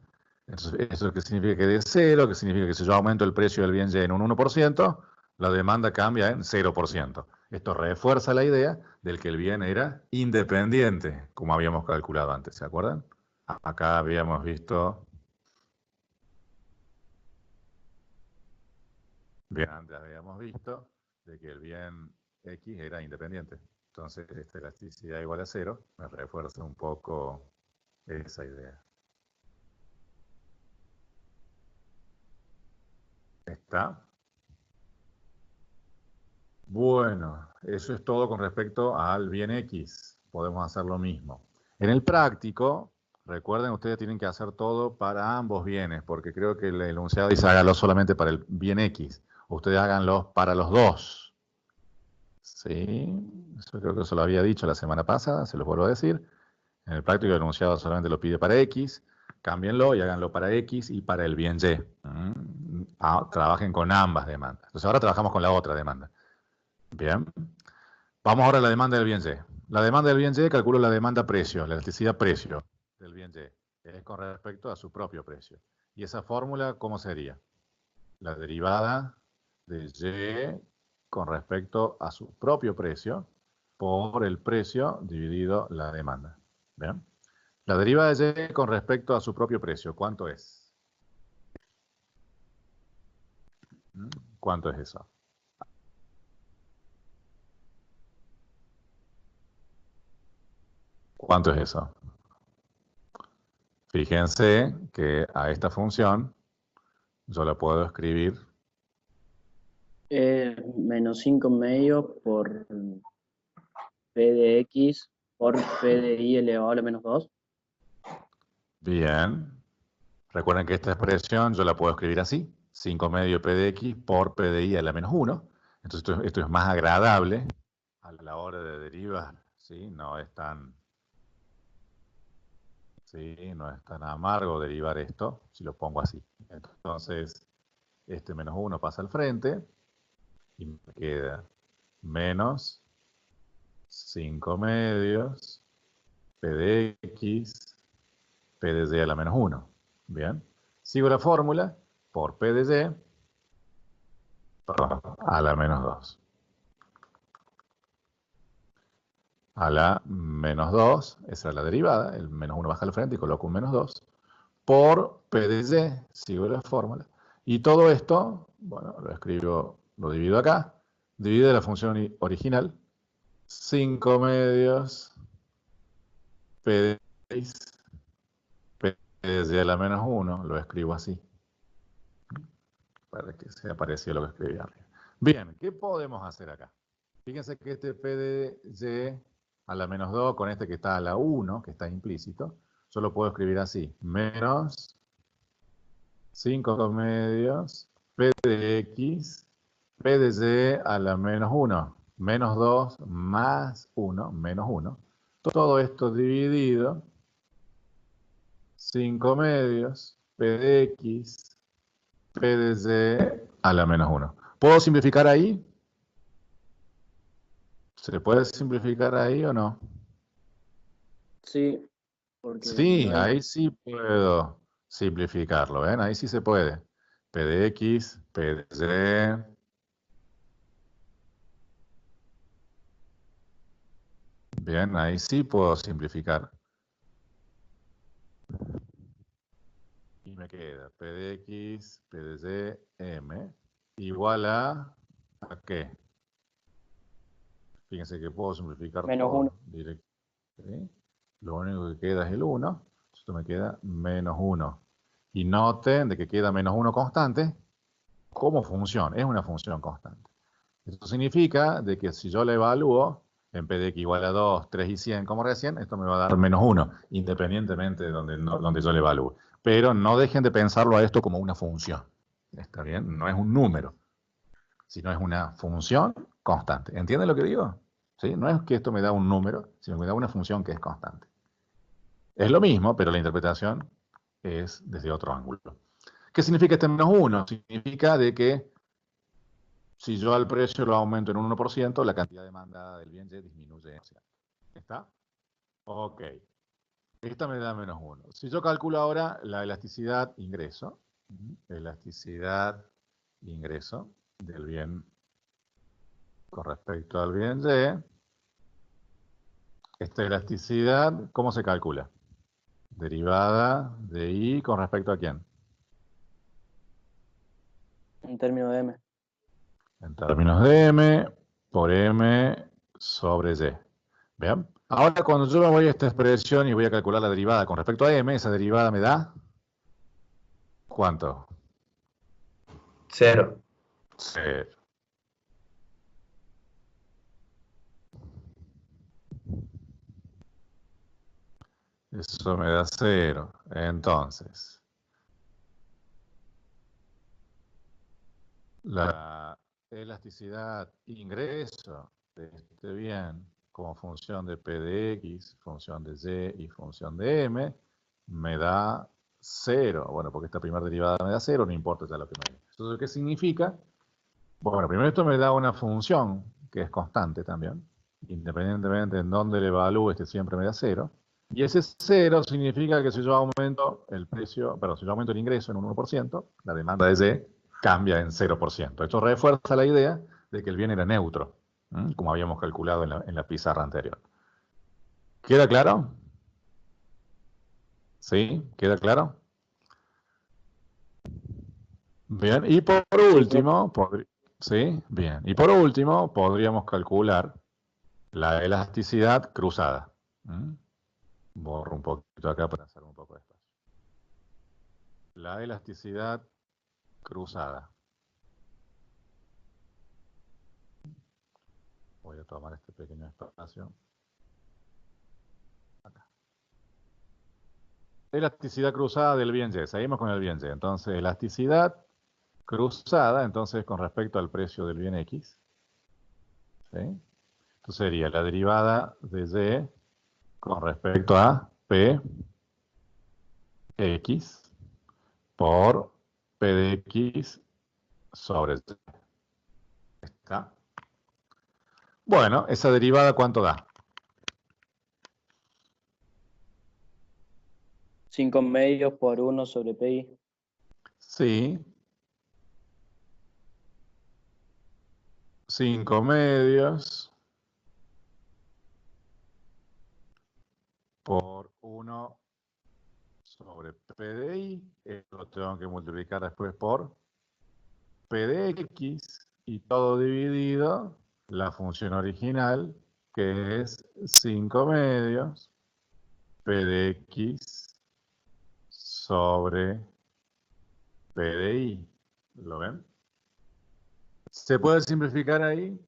Entonces, ¿eso qué significa que de cero? Que significa que si yo aumento el precio del bien Y en un 1%, la demanda cambia en 0%. Esto refuerza la idea del que el bien era independiente, como habíamos calculado antes, ¿se acuerdan? Acá habíamos visto... Bien, antes habíamos visto de que el bien X era independiente. Entonces, esta elasticidad igual a cero me refuerza un poco esa idea. ¿Está? Bueno, eso es todo con respecto al bien X. Podemos hacer lo mismo. En el práctico, recuerden, ustedes tienen que hacer todo para ambos bienes, porque creo que el enunciado dice hágalo solamente para el bien X. Ustedes háganlo para los dos. Sí, eso creo que se lo había dicho la semana pasada, se los vuelvo a decir. En el práctico el enunciado solamente lo pide para X, cámbienlo y háganlo para X y para el bien Y. Trabajen con ambas demandas. Entonces ahora trabajamos con la otra demanda. Bien. Vamos ahora a la demanda del bien Y. La demanda del bien Y calculo la demanda precio, la elasticidad precio del bien Y. Es con respecto a su propio precio. ¿Y esa fórmula cómo sería? La derivada de Y con respecto a su propio precio por el precio dividido la demanda. ¿Bien? La derivada de Y con respecto a su propio precio, ¿cuánto es? ¿Cuánto es eso? ¿Cuánto es eso? Fíjense que a esta función yo la puedo escribir Menos 5 medio por P de X por P de I elevado a la menos 2. bien. Recuerden que esta expresión yo la puedo escribir así. 5 medio P de X por P de I a la menos 1. Entonces esto es más agradable a la hora de derivar. ¿Sí? No es tan amargo derivar esto si lo pongo así. Entonces, este menos 1 pasa al frente y me queda menos 5 medios P de X, P de Y a la menos 1. Bien. Sigo la fórmula por P de Y a la menos 2. A la menos 2, esa es la derivada, el menos 1 baja al frente y coloco un menos 2, por P de Y, sigo la fórmula. Y todo esto, bueno, lo escribo, lo divido acá, divide la función original, 5 medios P de X, P de Y a la menos 1, lo escribo así, para que sea parecido a lo que escribí arriba. Bien, ¿qué podemos hacer acá? Fíjense que este P de Y a la menos 2 con este que está a la 1, que está implícito, yo lo puedo escribir así, menos 5 medios P de X, P de Y a la menos 1, menos 2 más 1, menos 1. Todo esto dividido 5 medios, P de X, P de Z a la menos 1. ¿Puedo simplificar ahí? ¿Se puede simplificar ahí o no? Sí, porque Sí, no hay- ahí sí puedo simplificarlo, ¿ven? Ahí sí se puede. P de X, P de Z. Bien, ahí sí puedo simplificar. Y me queda P de X, P de Z, M, igual ¿a qué? Fíjense que puedo simplificar Menos todo 1. directo. ¿Sí? Lo único que queda es el 1. Esto me queda menos 1. Y noten de que queda menos 1 constante como función. Es una función constante. Esto significa de que si yo la evalúo en P de X igual a 2, 3 y 100 como recién, esto me va a dar menos 1, independientemente de donde yo la evalúe. Pero no dejen de pensarlo a esto como una función. ¿Está bien? No es un número, sino es una función constante. ¿Entienden lo que digo? ¿Sí? No es que esto me da un número, sino que me da una función que es constante. Es lo mismo, pero la interpretación es desde otro ángulo. ¿Qué significa este menos 1? Significa de que si yo al precio lo aumento en un 1%, la cantidad demandada del bien Y disminuye. ¿Está? Ok. Esta me da menos 1. Si yo calculo ahora la elasticidad ingreso, elasticidad ingreso del bien con respecto al bien Y, esta elasticidad, ¿cómo se calcula? Derivada de I con respecto a quién? En términos de M. En términos de M por M sobre Y. ¿Vean? Ahora cuando yo me voy a esta expresión y voy a calcular la derivada con respecto a M, esa derivada me da ¿cuánto? 0. 0. Eso me da 0. Entonces, la elasticidad ingreso de este bien como función de P de X, función de Y y función de M, me da 0. Bueno, porque esta primera derivada me da 0, no importa ya lo que me dé. Entonces, ¿qué significa? Bueno, primero esto me da una función que es constante también. Independientemente en dónde le evalúe, este siempre me da 0. Y ese 0 significa que si yo aumento el precio, perdón, si yo aumento el ingreso en un 1%, la demanda de Y cambia en 0%. Esto refuerza la idea de que el bien era neutro, como habíamos calculado en la pizarra anterior. ¿Queda claro? ¿Sí? ¿Queda claro? Bien, y por último, ¿sí? Bien, y por último, podríamos calcular la elasticidad cruzada. Borro un poquito acá para hacer un poco de espacio. La elasticidad cruzada. Voy a tomar este pequeño espacio. Acá. Elasticidad cruzada del bien Y. Seguimos con el bien Y. Entonces, elasticidad cruzada, entonces, con respecto al precio del bien X. ¿Sí? Entonces sería la derivada de Y con respecto a P X por P de X sobre Y. ¿Está? Bueno, esa derivada, ¿cuánto da? 5 medios por 1 sobre PI. Sí. 5 medios por 1 sobre P de I. Esto lo tengo que multiplicar después por P de X y todo dividido la función original, que es 5 medios P de X sobre P de I. ¿Lo ven? ¿Se puede simplificar ahí?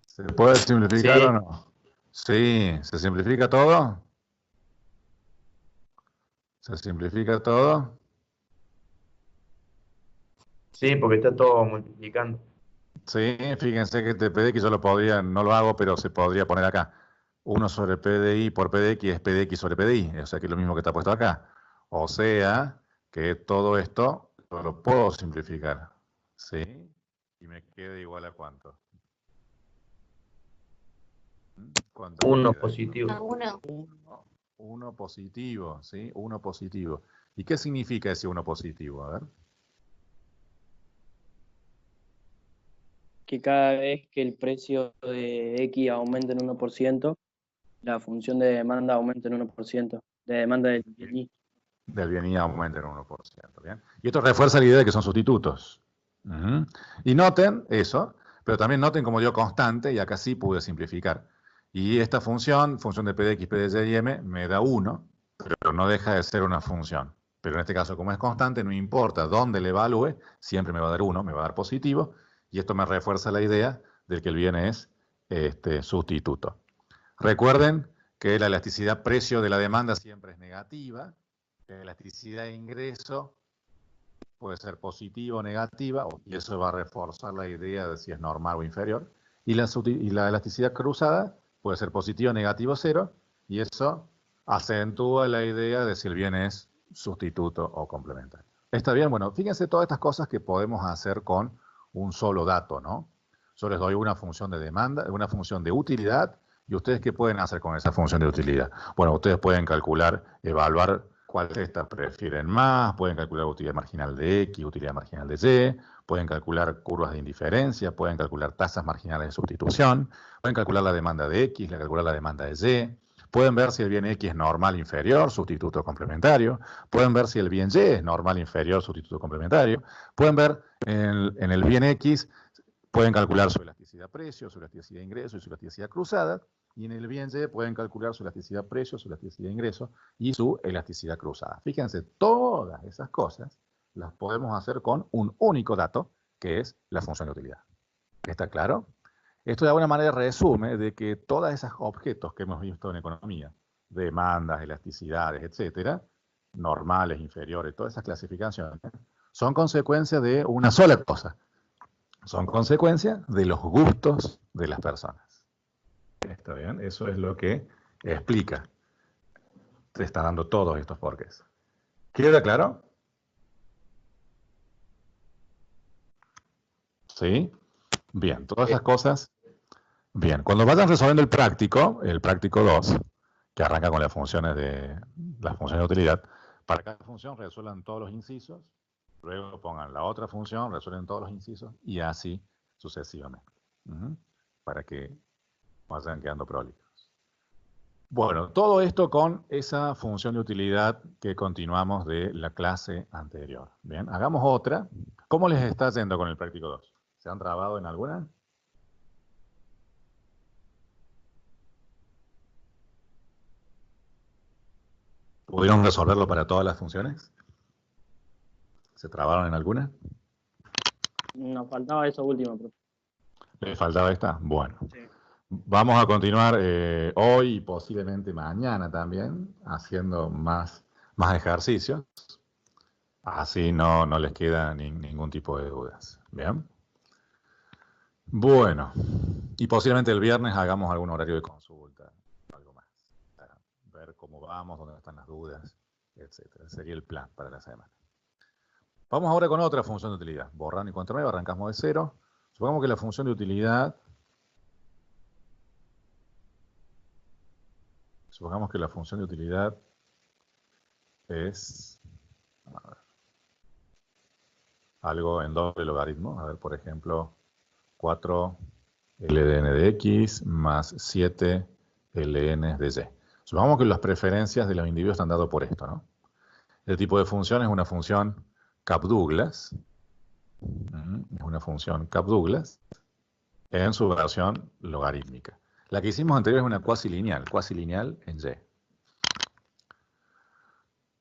¿Se puede simplificar Sí. o no? Sí, ¿se simplifica todo? ¿Se simplifica todo? Sí, porque está todo multiplicando. Sí, fíjense que este PDX yo lo podría, no lo hago, pero se podría poner acá. 1 sobre PDI por PDX es PDX sobre PDI, o sea que es lo mismo que está puesto acá. O sea que todo esto lo puedo simplificar, ¿sí? Y me queda igual a ¿cuánto? ¿Cuánto me 1 queda? positivo. 1. 1 positivo, ¿sí? 1 positivo. ¿Y qué significa ese 1 positivo? A ver. Que cada vez que el precio de X aumenta en 1%, la función de demanda aumenta en 1%, de demanda del Y. Del bien y aumenta en 1%. ¿Bien? Y esto refuerza la idea de que son sustitutos. Ujú. Y noten eso, pero también noten como dio constante, y acá sí pude simplificar. Y esta función de P de X, P de Y y M, me da 1, pero no deja de ser una función. Pero en este caso, como es constante, no importa dónde le evalúe, siempre me va a dar 1, me va a dar positivo, y esto me refuerza la idea de que el bien es sustituto. Recuerden que la elasticidad precio de la demanda siempre es negativa, que la elasticidad de ingreso puede ser positiva o negativa, y eso va a reforzar la idea de si es normal o inferior. Y la elasticidad cruzada puede ser positiva, negativa o cero, y eso acentúa la idea de si el bien es sustituto o complementario. ¿Está bien? Bueno, fíjense todas estas cosas que podemos hacer con un solo dato, ¿no? Yo les doy una función de demanda, una función de utilidad, y ustedes ¿qué pueden hacer con esa función de utilidad? Bueno, ustedes pueden calcular, evaluar cuál de estas prefieren más, pueden calcular utilidad marginal de X, utilidad marginal de Y, pueden calcular curvas de indiferencia, pueden calcular tasas marginales de sustitución, pueden calcular la demanda de X, calcular la demanda de Y, pueden ver si el bien X es normal inferior, sustituto complementario, pueden ver si el bien Y es normal inferior, sustituto complementario, pueden ver en el bien X, pueden calcular su elasticidad precio, su elasticidad de ingreso y su elasticidad cruzada, y en el bien Y pueden calcular su elasticidad precio, su elasticidad de ingreso y su elasticidad cruzada. Fíjense, todas esas cosas las podemos hacer con un único dato, que es la función de utilidad. ¿Está claro? Esto de alguna manera resume de que todos esos objetos que hemos visto en economía, demandas, elasticidades, etcétera, normales, inferiores, todas esas clasificaciones, son consecuencia de una sola cosa. Son consecuencia de los gustos de las personas. ¿Está bien? Eso es lo que explica. Te está dando todos estos porqués. ¿Queda claro? ¿Sí? Bien, todas esas cosas. Bien, cuando vayan resolviendo el práctico 2, que arranca con las funciones de utilidad, para cada función resuelvan todos los incisos, luego pongan la otra función, resuelven todos los incisos, y así sucesivamente. Para que vayan quedando prolijos. Bueno, todo esto con esa función de utilidad que continuamos de la clase anterior. Bien, hagamos otra. ¿Cómo les está yendo con el práctico 2? ¿Se han trabado en alguna? ¿Pudieron resolverlo para todas las funciones? ¿Se trabaron en alguna? Nos faltaba eso último, profe. ¿Les faltaba esta? Bueno. Sí. Vamos a continuar hoy y posiblemente mañana también, haciendo más ejercicios. Así no les queda ningún tipo de dudas. ¿Bien? Bueno, y posiblemente el viernes hagamos algún horario de consulta, algo más, para ver cómo vamos, dónde están las dudas, etc. Sería el plan para la semana. Vamos ahora con otra función de utilidad. Borrando y contrario, arrancamos de cero. Supongamos que la función de utilidad... es algo en doble logaritmo. A ver, por ejemplo, 4 ln de x más 7 ln de y. Supongamos que las preferencias de los individuos están dadas por esto, ¿no? El tipo de función es una función Kapp-Douglas. Es una función Kapp-Douglas en su versión logarítmica. La que hicimos anterior es una cuasilineal en y.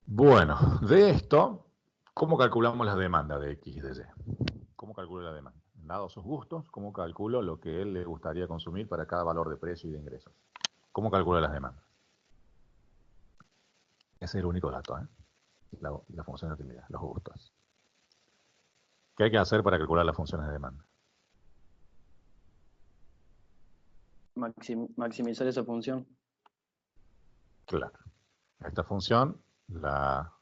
Bueno, de esto, ¿cómo calculamos las demandas de X y de Y? ¿Cómo calculo la demanda? Dados sus gustos, ¿cómo calculo lo que él le gustaría consumir para cada valor de precio y de ingresos? ¿Cómo calculo las demandas? Ese es el único dato, ¿eh? La función de utilidad, los gustos. ¿Qué hay que hacer para calcular las funciones de demanda? maximizar esa función. Claro. Esta función la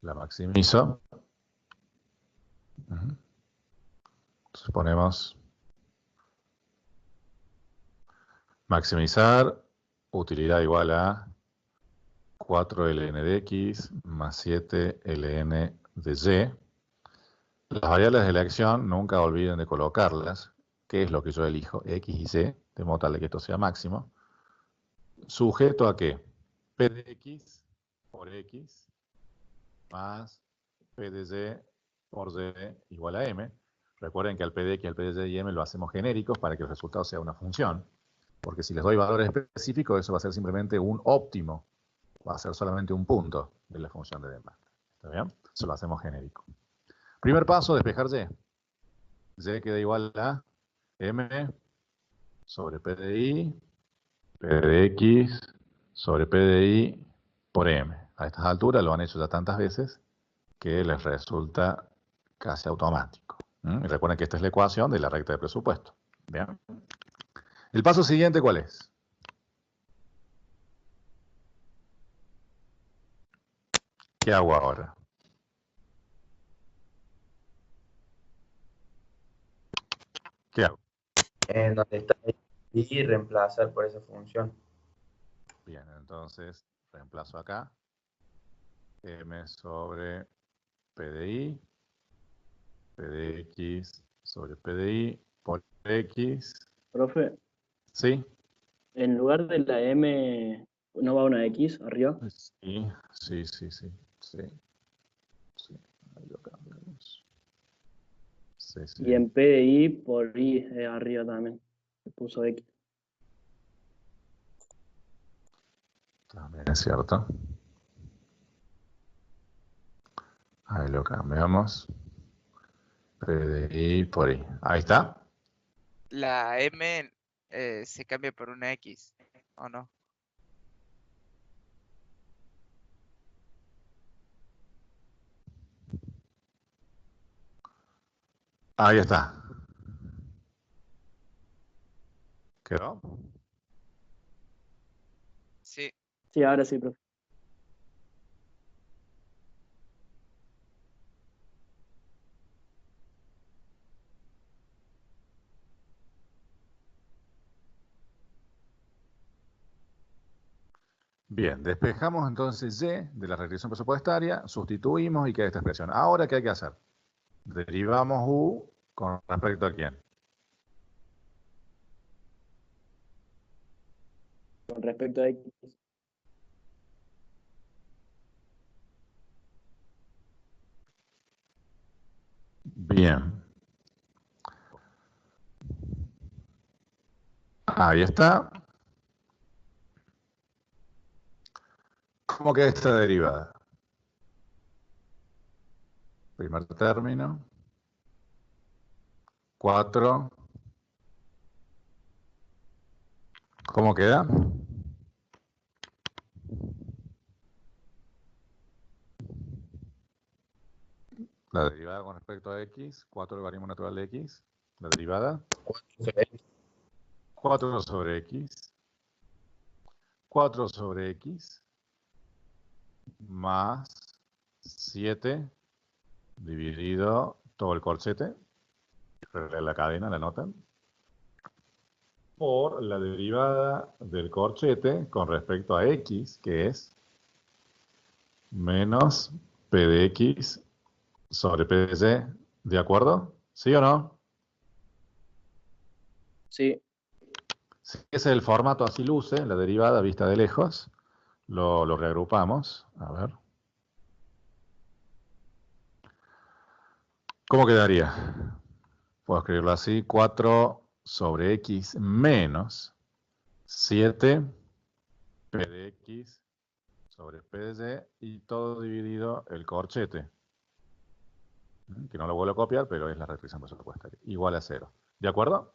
maximizo. Ujú. Entonces ponemos maximizar, utilidad igual a 4ln de x más 7ln de y. Las variables de elección nunca olviden de colocarlas, que es lo que yo elijo, x y y, de modo tal de que esto sea máximo. Sujeto a que p de x por x más p de y por y igual a m. Recuerden que al p de x, al p de y y m lo hacemos genéricos para que el resultado sea una función. Porque si les doy valores específicos, eso va a ser simplemente un óptimo. Va a ser solamente un punto de la función de demanda. ¿Está bien? Eso lo hacemos genérico. Primer paso, despejar y. Y queda igual a m sobre p de i, p de x sobre p de i por m. A estas alturas lo han hecho ya tantas veces que les resulta casi automático. Y recuerden que esta es la ecuación de la recta de presupuesto. ¿Bien? El paso siguiente, ¿cuál es? ¿Qué hago ahora? ¿Qué hago? En donde está y reemplazar por esa función. Bien, entonces reemplazo acá m sobre p de i, p de x sobre p de i por x. Profe, ¿Sí? en lugar de la M, ¿no va una X arriba? Sí, sí, sí, sí, sí, sí. Ahí lo cambiamos. Sí, sí. Y en PDI por I arriba también. Se puso X. También es cierto. Ahí lo cambiamos. P de I por I. Ahí está. La M se cambia por una X, ¿o no? Ahí está. ¿Quedó? Sí. Sí, ahora sí, profe. Bien, despejamos entonces Y de la regresión presupuestaria, sustituimos y queda esta expresión. Ahora, ¿qué hay que hacer? Derivamos U con respecto a quién. Con respecto a X. Bien. Ahí está. ¿Cómo queda esta derivada? Primer término. 4. ¿Cómo queda? La derivada con respecto a x, 4 logaritmo natural de x. La derivada, 4 sobre x. 4 sobre x más 7 dividido todo el corchete, la cadena, la notan, por la derivada del corchete con respecto a x, que es menos p de x sobre p de y. ¿De acuerdo? ¿Sí o no? Sí. Si ese es el formato, así luce, la derivada vista de lejos. Lo reagrupamos. A ver. ¿Cómo quedaría? Puedo escribirlo así. 4 sobre x menos 7 p de x sobre p de y, y todo dividido el corchete. Que no lo vuelvo a copiar, pero es la restricción presupuestaria. Igual a 0. ¿De acuerdo?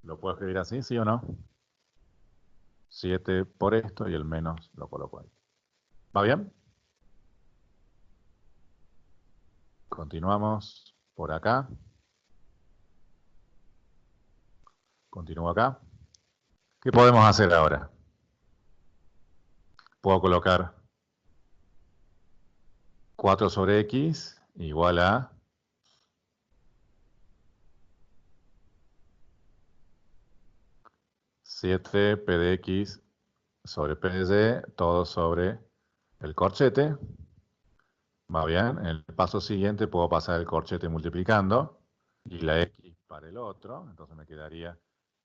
¿Lo puedo escribir así, sí o no? 7 por esto y el menos lo coloco ahí. ¿Va bien? Continuamos por acá. Continúo acá. ¿Qué podemos hacer ahora? Puedo colocar 4 sobre x igual a 7 p de x sobre p de y, todo sobre el corchete. Va bien, en el paso siguiente puedo pasar el corchete multiplicando y la x para el otro, entonces me quedaría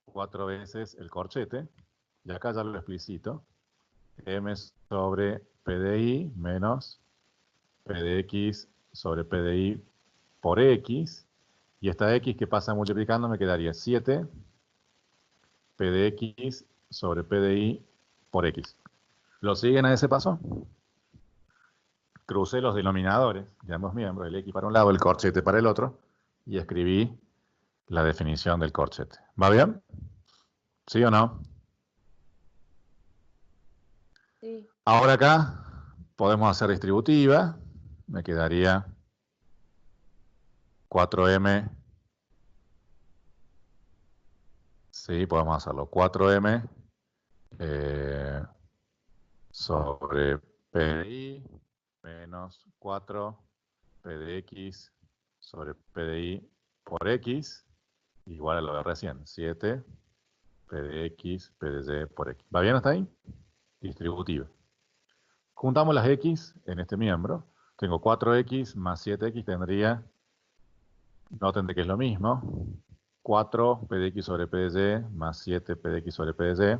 4 veces el corchete, y acá ya lo explicito, m sobre p de y menos p de x sobre p de y por x, y esta x que pasa multiplicando me quedaría 7 p de x sobre p de y por x. ¿Lo siguen a ese paso? Crucé los denominadores de ambos miembros, el x para un lado, el corchete para el otro, y escribí la definición del corchete. ¿Va bien? ¿Sí o no? Sí. Ahora acá podemos hacer distributiva. Me quedaría 4m. Sí, podemos hacerlo. 4m sobre p de y menos 4 p de x sobre p de y por x igual a lo de recién. 7 p de x, p de y por x. ¿Va bien hasta ahí? Distributiva. Juntamos las x en este miembro. Tengo 4x más 7x tendría, noten que es lo mismo, 4 p de x sobre p de y más 7 p de x sobre p de y.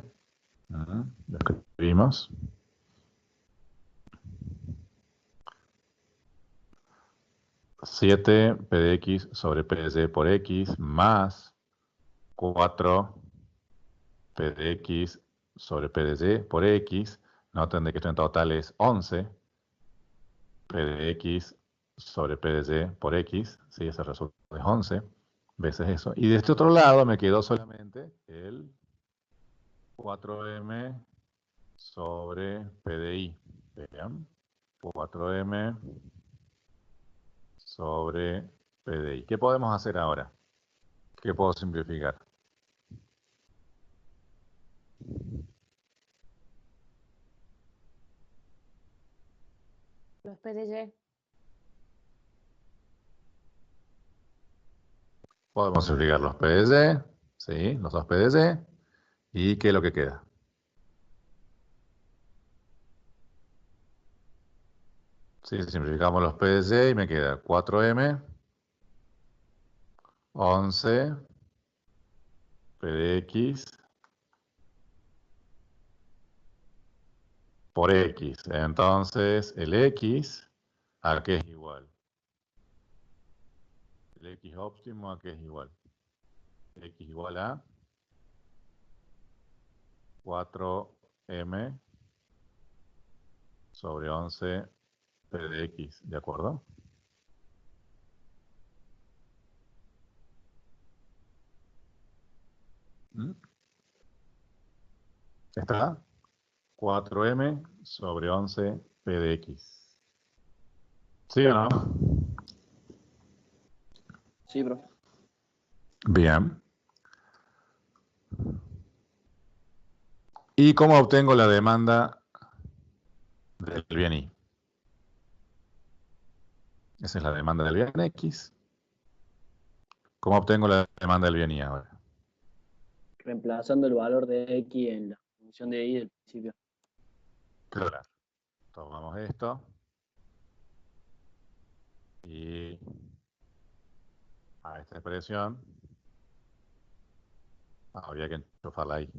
Lo escribimos. Siete p de x sobre p de y por x más 4 p de x sobre p de y por x. Noten que esto en total es 11 p de x sobre p de y por x. ¿Sí? Ese resultado es 11 veces eso. Y de este otro lado me quedó solamente el 4m sobre p de y. Vean, 4m sobre p de y. ¿Qué podemos hacer ahora? ¿Qué puedo simplificar? Los PDY. Podemos simplificar los p de y, ¿sí? Los dos p de y. ¿Y qué es lo que queda? Sí, simplificamos los p de y me queda 4m, 11 p de x por x. Entonces, el x, ¿a qué es igual? El x óptimo, ¿a qué es igual? X igual a 4m sobre 11 p de x, ¿de acuerdo? ¿Está? 4m sobre 11 p de x. ¿Sí o no? Sí, profe. Bien. ¿Y cómo obtengo la demanda del bien y? Esa es la demanda del bien x. ¿Cómo obtengo la demanda del bien y ahora? Reemplazando el valor de x en la función de y del principio. Claro. Tomamos esto y a esta expresión habría que enchufarla ahí.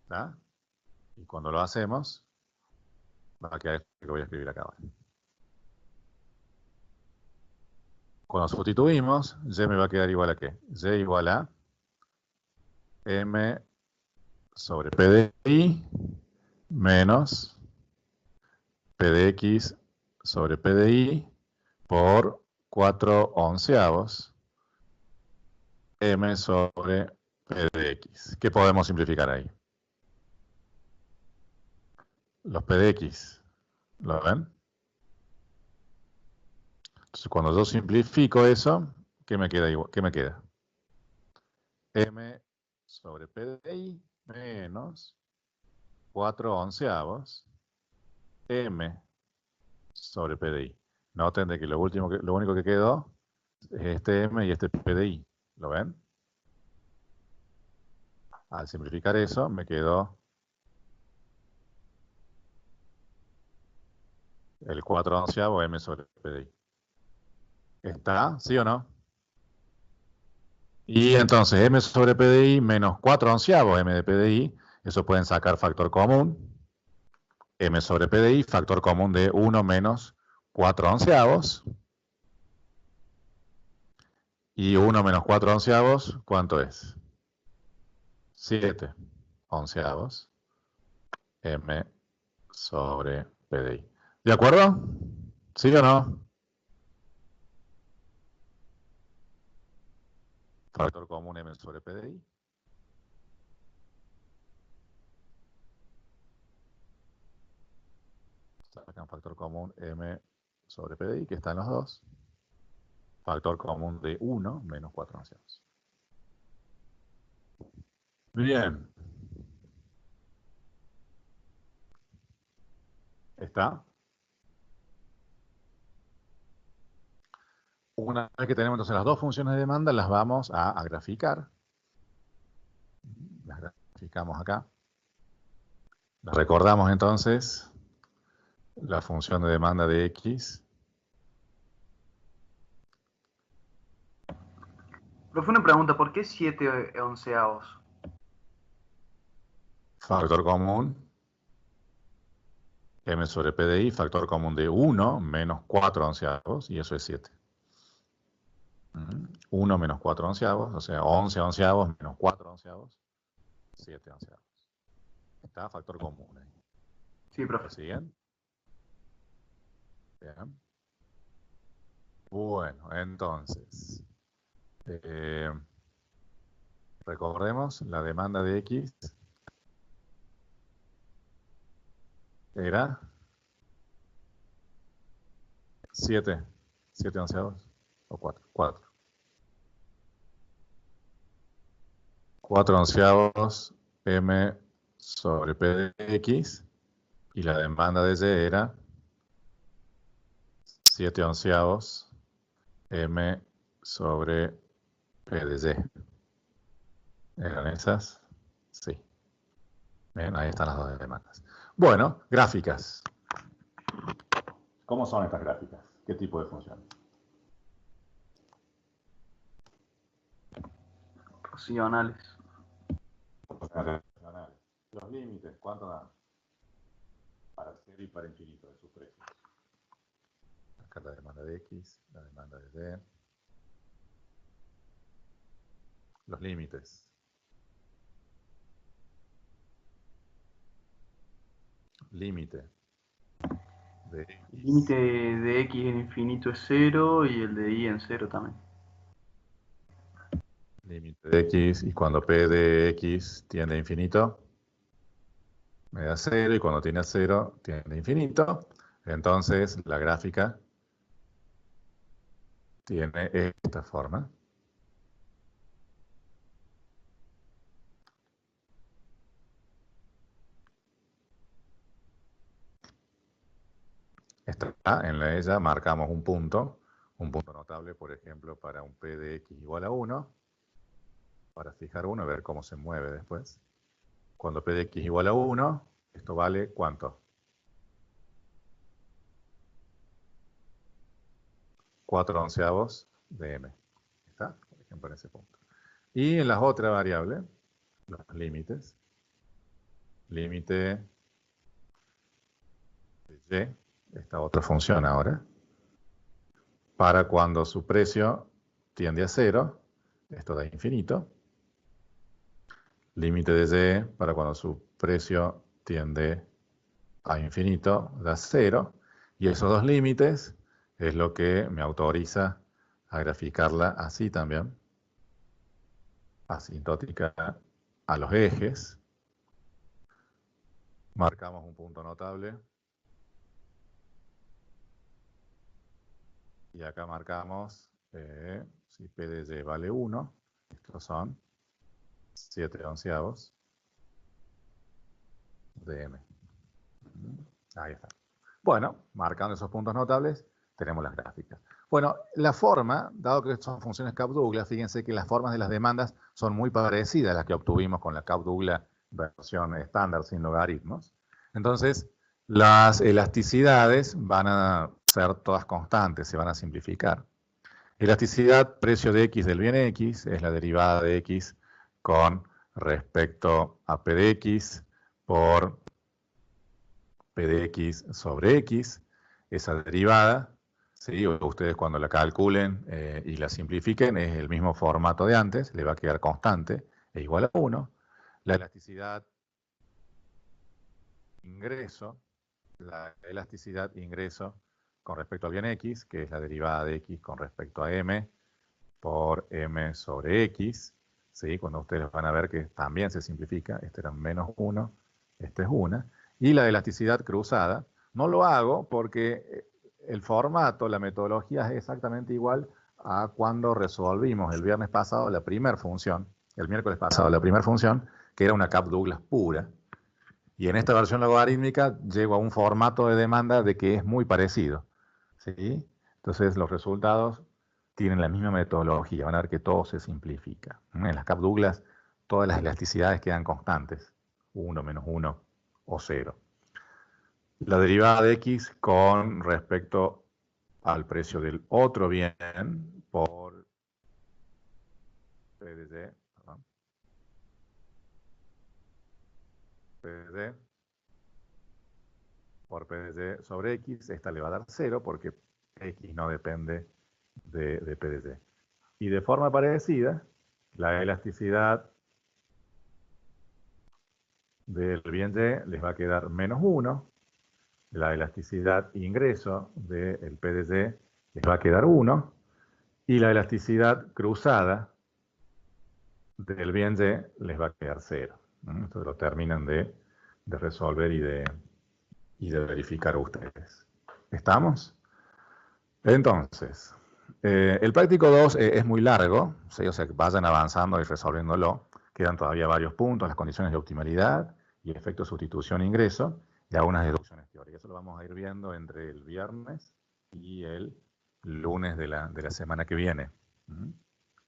¿Está? Y cuando lo hacemos, va a quedar esto que voy a escribir acá ahora. Cuando sustituimos, y me va a quedar igual a ¿qué? Y igual a m sobre p de y menos p de x sobre p de y por 4 onceavos m sobre p de x. ¿Qué podemos simplificar ahí? Los p de x. ¿Lo ven? Entonces, cuando yo simplifico eso, ¿qué me queda igual? ¿Qué me queda? M sobre P de I menos 4 onceavos M sobre PDI. Noten de que lo único que quedó es este M y este PDI. ¿Lo ven? Al simplificar eso, me quedó el 4 onceavo M sobre PDI. ¿Está? ¿Sí o no? Y entonces M sobre PDI menos 4 onceavos M de PDI, eso pueden sacar factor común. M sobre PDI, factor común de 1 menos 4 onceavos. Y 1 menos 4 onceavos, ¿cuánto es? 7 onceavos M sobre PDI. ¿De acuerdo? ¿Sí o no? Factor común M sobre PDI. Sacan factor común M sobre PDI, que está en los dos. Factor común de 1 menos 4 onceavos. Bien. ¿Está? Una vez que tenemos entonces las dos funciones de demanda, las vamos a graficar. Las graficamos acá. Las recordamos entonces. La función de demanda de X. Profe, una pregunta, ¿por qué 7 onceavos? Factor común. M sobre PDI, factor común de 1 menos 4 onceavos, y eso es 7. 1 menos 4 onceavos, o sea, 11 onceavos menos 4 onceavos, 7 onceavos. Está factor común ahí. Sí, profe. ¿Siguen? Bien. Bueno, entonces, recordemos, la demanda de X era 7 onceavos o 4. 4 onceavos M sobre P de X, y la demanda de Y era 7 onceavos M sobre P de Y. ¿Eran esas? Sí. Bien, ahí están las dos demandas. Bueno, gráficas. ¿Cómo son estas gráficas? ¿Qué tipo de funciones? Racionales. Los límites, ¿cuánto dan? Para 0 y para infinito de sus precios. Acá la demanda de X, la demanda de Y. Los límites. Límite de X. El límite de X en infinito es 0 y el de Y en 0 también. Límite de X, y cuando P de X tiende a infinito, me da 0, y cuando tiene a 0 tiende a infinito. Entonces la gráfica tiene esta forma. En ella marcamos un punto notable, por ejemplo, para un P de X igual a 1, para fijar 1 y ver cómo se mueve después. Cuando P de X igual a 1, esto vale ¿cuánto? 4 onceavos de M. ¿Está? Por ejemplo, en ese punto. Y en las otras variables, los límites. Límite de Y, esta otra función ahora, para cuando su precio tiende a 0, esto da infinito. Límite de Y para cuando su precio tiende a infinito, da 0. Y esos dos límites es lo que me autoriza a graficarla así también. Asintótica a los ejes. Marcamos un punto notable. Y acá marcamos, si P de Y vale 1, estos son 7 onceavos de M. Ahí está. Bueno, marcando esos puntos notables, tenemos las gráficas. Bueno, la forma, dado que son funciones Kappa-Douglas, fíjense que las formas de las demandas son muy parecidas a las que obtuvimos con la Kappa-Douglas versión estándar sin logaritmos. Entonces, las elasticidades van a ser todas constantes, se van a simplificar. Elasticidad, precio de X del bien X, es la derivada de X con respecto a P de X por P de X sobre X. Esa derivada, ¿sí? Ustedes cuando la calculen y la simplifiquen, es el mismo formato de antes, le va a quedar constante, e igual a 1. La elasticidad ingreso, con respecto al bien X, que es la derivada de X con respecto a M por M sobre X, ¿sí? Cuando ustedes van a ver que también se simplifica, este era menos 1, este es 1. Y la elasticidad cruzada, no lo hago porque el formato, la metodología es exactamente igual a cuando resolvimos el viernes pasado la primera función, el miércoles pasado la primera función, que era una Kappa-Douglas pura. Y en esta versión logarítmica llego a un formato de demanda de que es muy parecido, ¿sí? Entonces los resultados tienen la misma metodología, van a ver que todo se simplifica. En las Kappa-Douglas todas las elasticidades quedan constantes, 1, menos 1 o 0. La derivada de X con respecto al precio del otro bien por P de Y, perdón, P de Y por P de Y sobre X, esta le va a dar 0 porque X no depende de P de Y. Y de forma parecida, la elasticidad del bien Y les va a quedar menos 1, la elasticidad ingreso del P de Y les va a quedar 1, y la elasticidad cruzada del bien Y les va a quedar 0. Entonces lo terminan de resolver y de verificar ustedes. ¿Estamos? Entonces, el práctico 2 es muy largo, ¿sí? O sea, vayan avanzando y resolviéndolo. Quedan todavía varios puntos, las condiciones de optimalidad y efecto sustitución-ingreso, y algunas deducciones teóricas. Eso lo vamos a ir viendo entre el viernes y el lunes de la semana que viene.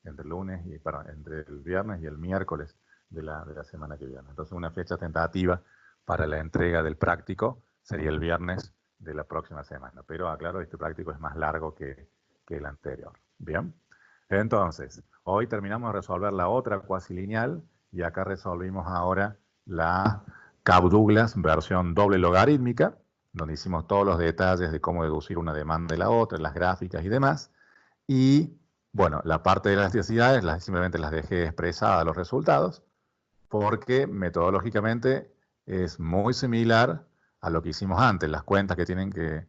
Entre el viernes y el miércoles de la semana que viene. Entonces, una fecha tentativa para la entrega del práctico sería el viernes de la próxima semana. Pero aclaro, este práctico es más largo que el anterior. Bien. Entonces, hoy terminamos de resolver la otra cuasi lineal y acá resolvimos ahora la Kappa-Douglas versión doble logarítmica, donde hicimos todos los detalles de cómo deducir una demanda de la otra, las gráficas y demás. Y, bueno, la parte de las elasticidades simplemente las dejé expresadas los resultados, porque metodológicamente es muy similar a lo que hicimos antes. Las cuentas las tienen que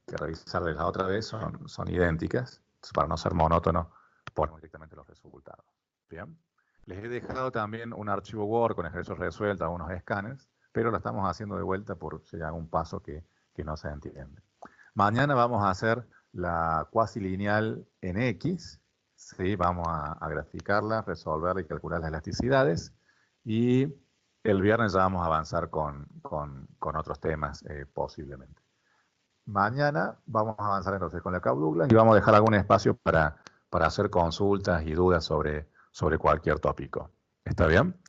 revisar de la otra vez, son idénticas. Entonces, para no ser monótono, ponemos directamente los resultados. Bien. Les he dejado también un archivo Word con ejercicios resueltos, unos escáneres, pero lo estamos haciendo de vuelta por si hay algún paso que no se entiende. Mañana vamos a hacer la cuasi lineal en X, ¿sí? Vamos a graficarla, resolverla y calcular las elasticidades, y el viernes ya vamos a avanzar con otros temas posiblemente. Mañana vamos a avanzar entonces con la Kappa-Douglas y vamos a dejar algún espacio para hacer consultas y dudas sobre cualquier tópico. ¿Está bien?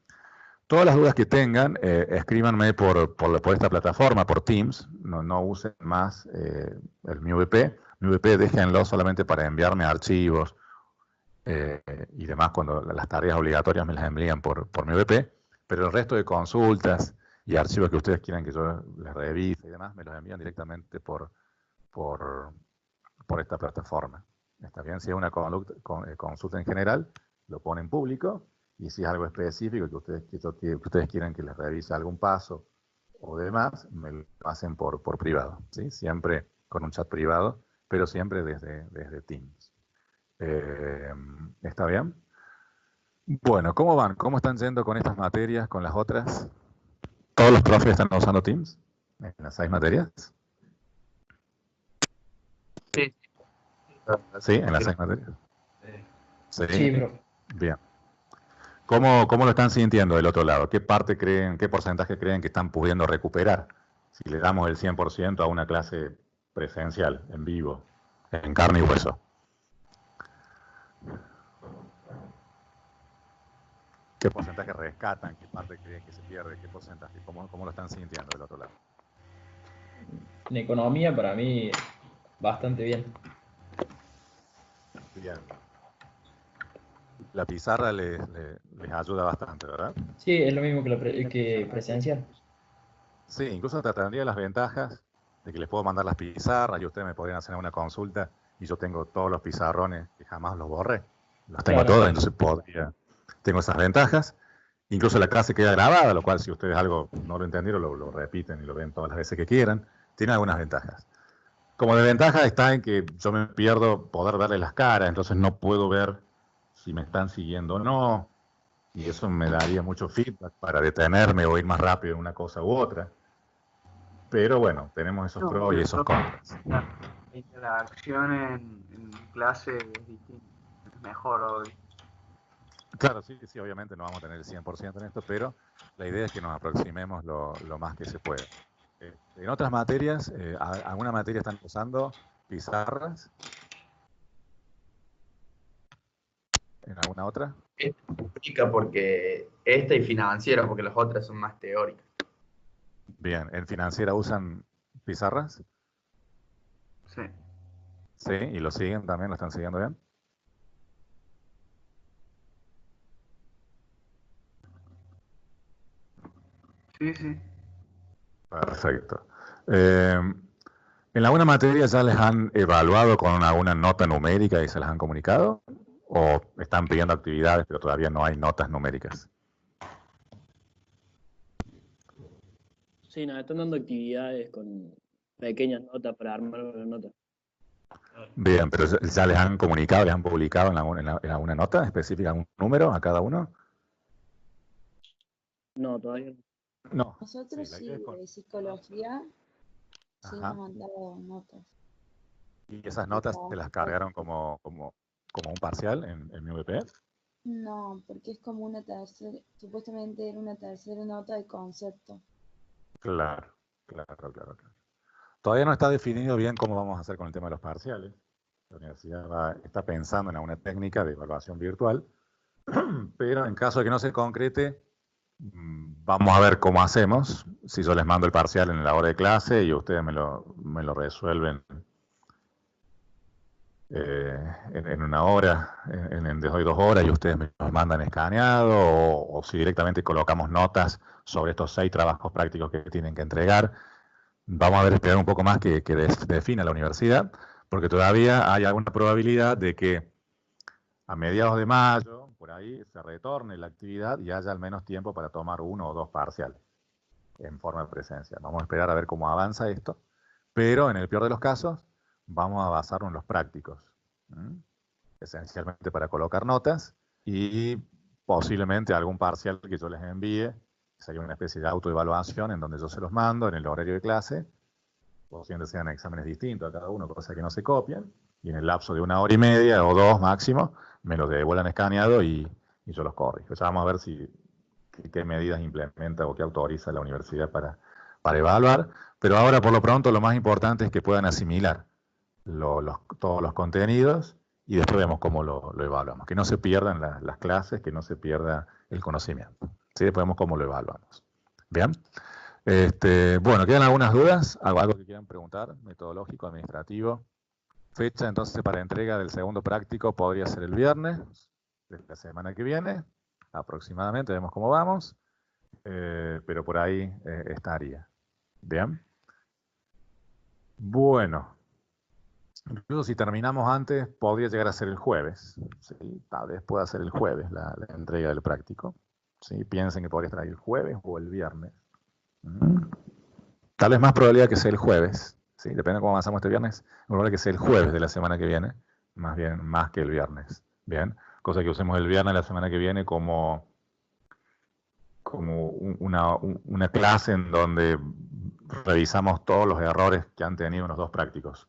Todas las dudas que tengan, escríbanme por esta plataforma, por Teams. No usen más el MiVP. MiVP déjenlo solamente para enviarme archivos y demás cuando las tareas obligatorias me las envían por MiVP. Pero el resto de consultas y archivos que ustedes quieran que yo les revise y demás, me los envían directamente por esta plataforma. ¿Está bien? Si es una consulta en general, lo ponen público, y si es algo específico que ustedes quieran que les revise algún paso o demás, me lo hacen por privado, ¿sí? Siempre con un chat privado, pero siempre desde Teams. ¿Está bien? Bueno, ¿cómo van? ¿Cómo están yendo con estas materias, con las otras? ¿Todos los profes están usando Teams en las 6 materias? Sí. Sí, en las 6 materias. Sí, bro. Bien. ¿Cómo lo están sintiendo del otro lado? ¿Qué parte creen, qué porcentaje creen que están pudiendo recuperar si le damos el 100% a una clase presencial, en vivo, en carne y hueso? ¿Qué porcentaje rescatan? ¿Qué parte creen que se pierde? ¿Qué porcentaje? ¿Cómo lo están sintiendo del otro lado? En economía, para mí, bastante bien. Bien. La pizarra les ayuda bastante, ¿verdad? Sí, es lo mismo que presencial. Sí, incluso te tendría las ventajas de que les puedo mandar las pizarras y ustedes me podrían hacer una consulta y yo tengo todos los pizarrones que jamás los borré. Los tengo Claro. todos, entonces tengo esas ventajas. Incluso la clase queda grabada, lo cual si ustedes algo no lo entendieron, lo repiten y lo ven todas las veces que quieran. Tiene algunas ventajas. Como desventaja está en que yo me pierdo poder verles las caras, entonces no puedo ver si me están siguiendo o no, y eso me daría mucho feedback para detenerme o ir más rápido en una cosa u otra. Pero bueno, tenemos esos pros y esos contras. La interacción en clase es distinta, es mejor hoy. Claro, sí, obviamente no vamos a tener el 100% en esto, pero la idea es que nos aproximemos lo más que se puede. En otras materias, ¿alguna materia están usando pizarras? ¿En alguna otra? Esta complica porque esta y financiera, porque las otras son más teóricas. Bien, ¿en financiera usan pizarras? Sí. Sí, ¿y lo siguen también? ¿Lo están siguiendo bien? Sí, sí. Perfecto. ¿En alguna materia ya les han evaluado con alguna nota numérica y se las han comunicado? ¿O están pidiendo actividades pero todavía no hay notas numéricas? Sí, nos están dando actividades con pequeñas notas para armar una nota. Bien, pero ¿ya les han comunicado, les han publicado en alguna nota específica, algún número a cada uno? No, todavía no. No. Nosotros Sí, la sí, idea es con- de psicología, sí Ajá. nos han dado notas. ¿Y esas notas te las cargaron como un parcial en mi VP? No, porque es como una tercera, supuestamente era una tercera nota de concepto. Claro. Todavía no está definido bien cómo vamos a hacer con el tema de los parciales. La universidad está pensando en alguna técnica de evaluación virtual, pero en caso de que no se concrete, vamos a ver cómo hacemos. Si yo les mando el parcial en la hora de clase y ustedes me lo resuelven en una hora, les doy 2 horas y ustedes me los mandan escaneado, o si directamente colocamos notas sobre estos 6 trabajos prácticos que tienen que entregar. Vamos a ver, esperar un poco más que defina la universidad, porque todavía hay alguna probabilidad de que a mediados de mayo, por ahí, se retorne la actividad y haya al menos tiempo para tomar 1 o 2 parciales en forma de presencia. Vamos a esperar a ver cómo avanza esto, pero en el peor de los casos, vamos a basarnos en los prácticos, esencialmente para colocar notas y posiblemente algún parcial que yo les envíe, sería una especie de autoevaluación en donde yo se los mando en el horario de clase, posiblemente sean exámenes distintos a cada uno, cosa que no se copian, y en el lapso de 1 hora y media o 2 máximo, me los devuelvan escaneado y yo los corrijo. Ya vamos a ver qué medidas implementa o qué autoriza la universidad para evaluar, pero ahora por lo pronto lo más importante es que puedan asimilar todos los contenidos y después vemos cómo lo evaluamos, que no se pierdan las clases, que no se pierda el conocimiento. ¿Sí? Después vemos cómo lo evaluamos. ¿Bien? Bueno, ¿quedan algunas dudas? ¿Algo que quieran preguntar? Metodológico, administrativo. Fecha entonces para entrega del segundo práctico podría ser el viernes de la semana que viene, aproximadamente, vemos cómo vamos, pero por ahí estaría. ¿Bien? Bueno, incluso si terminamos antes, podría llegar a ser el jueves. ¿Sí? Tal vez pueda ser el jueves la entrega del práctico. ¿Sí? Piensen que podría estar ahí el jueves o el viernes. Tal vez más probabilidad que sea el jueves. ¿Sí? Depende de cómo avanzamos este viernes. Es probable que sea el jueves de la semana que viene, más que el viernes. Bien, cosa que usemos el viernes de la semana que viene como una clase en donde revisamos todos los errores que han tenido los 2 prácticos.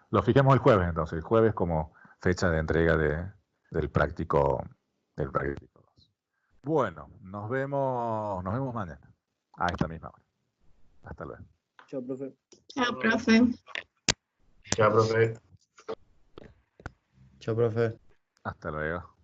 Lo fijemos el jueves, entonces, el jueves como fecha de entrega del práctico 2. Bueno, nos vemos mañana, a esta misma hora. Hasta luego. Chao, profe. Chao, profe. Chao, profe. Chao, profe. Hasta luego.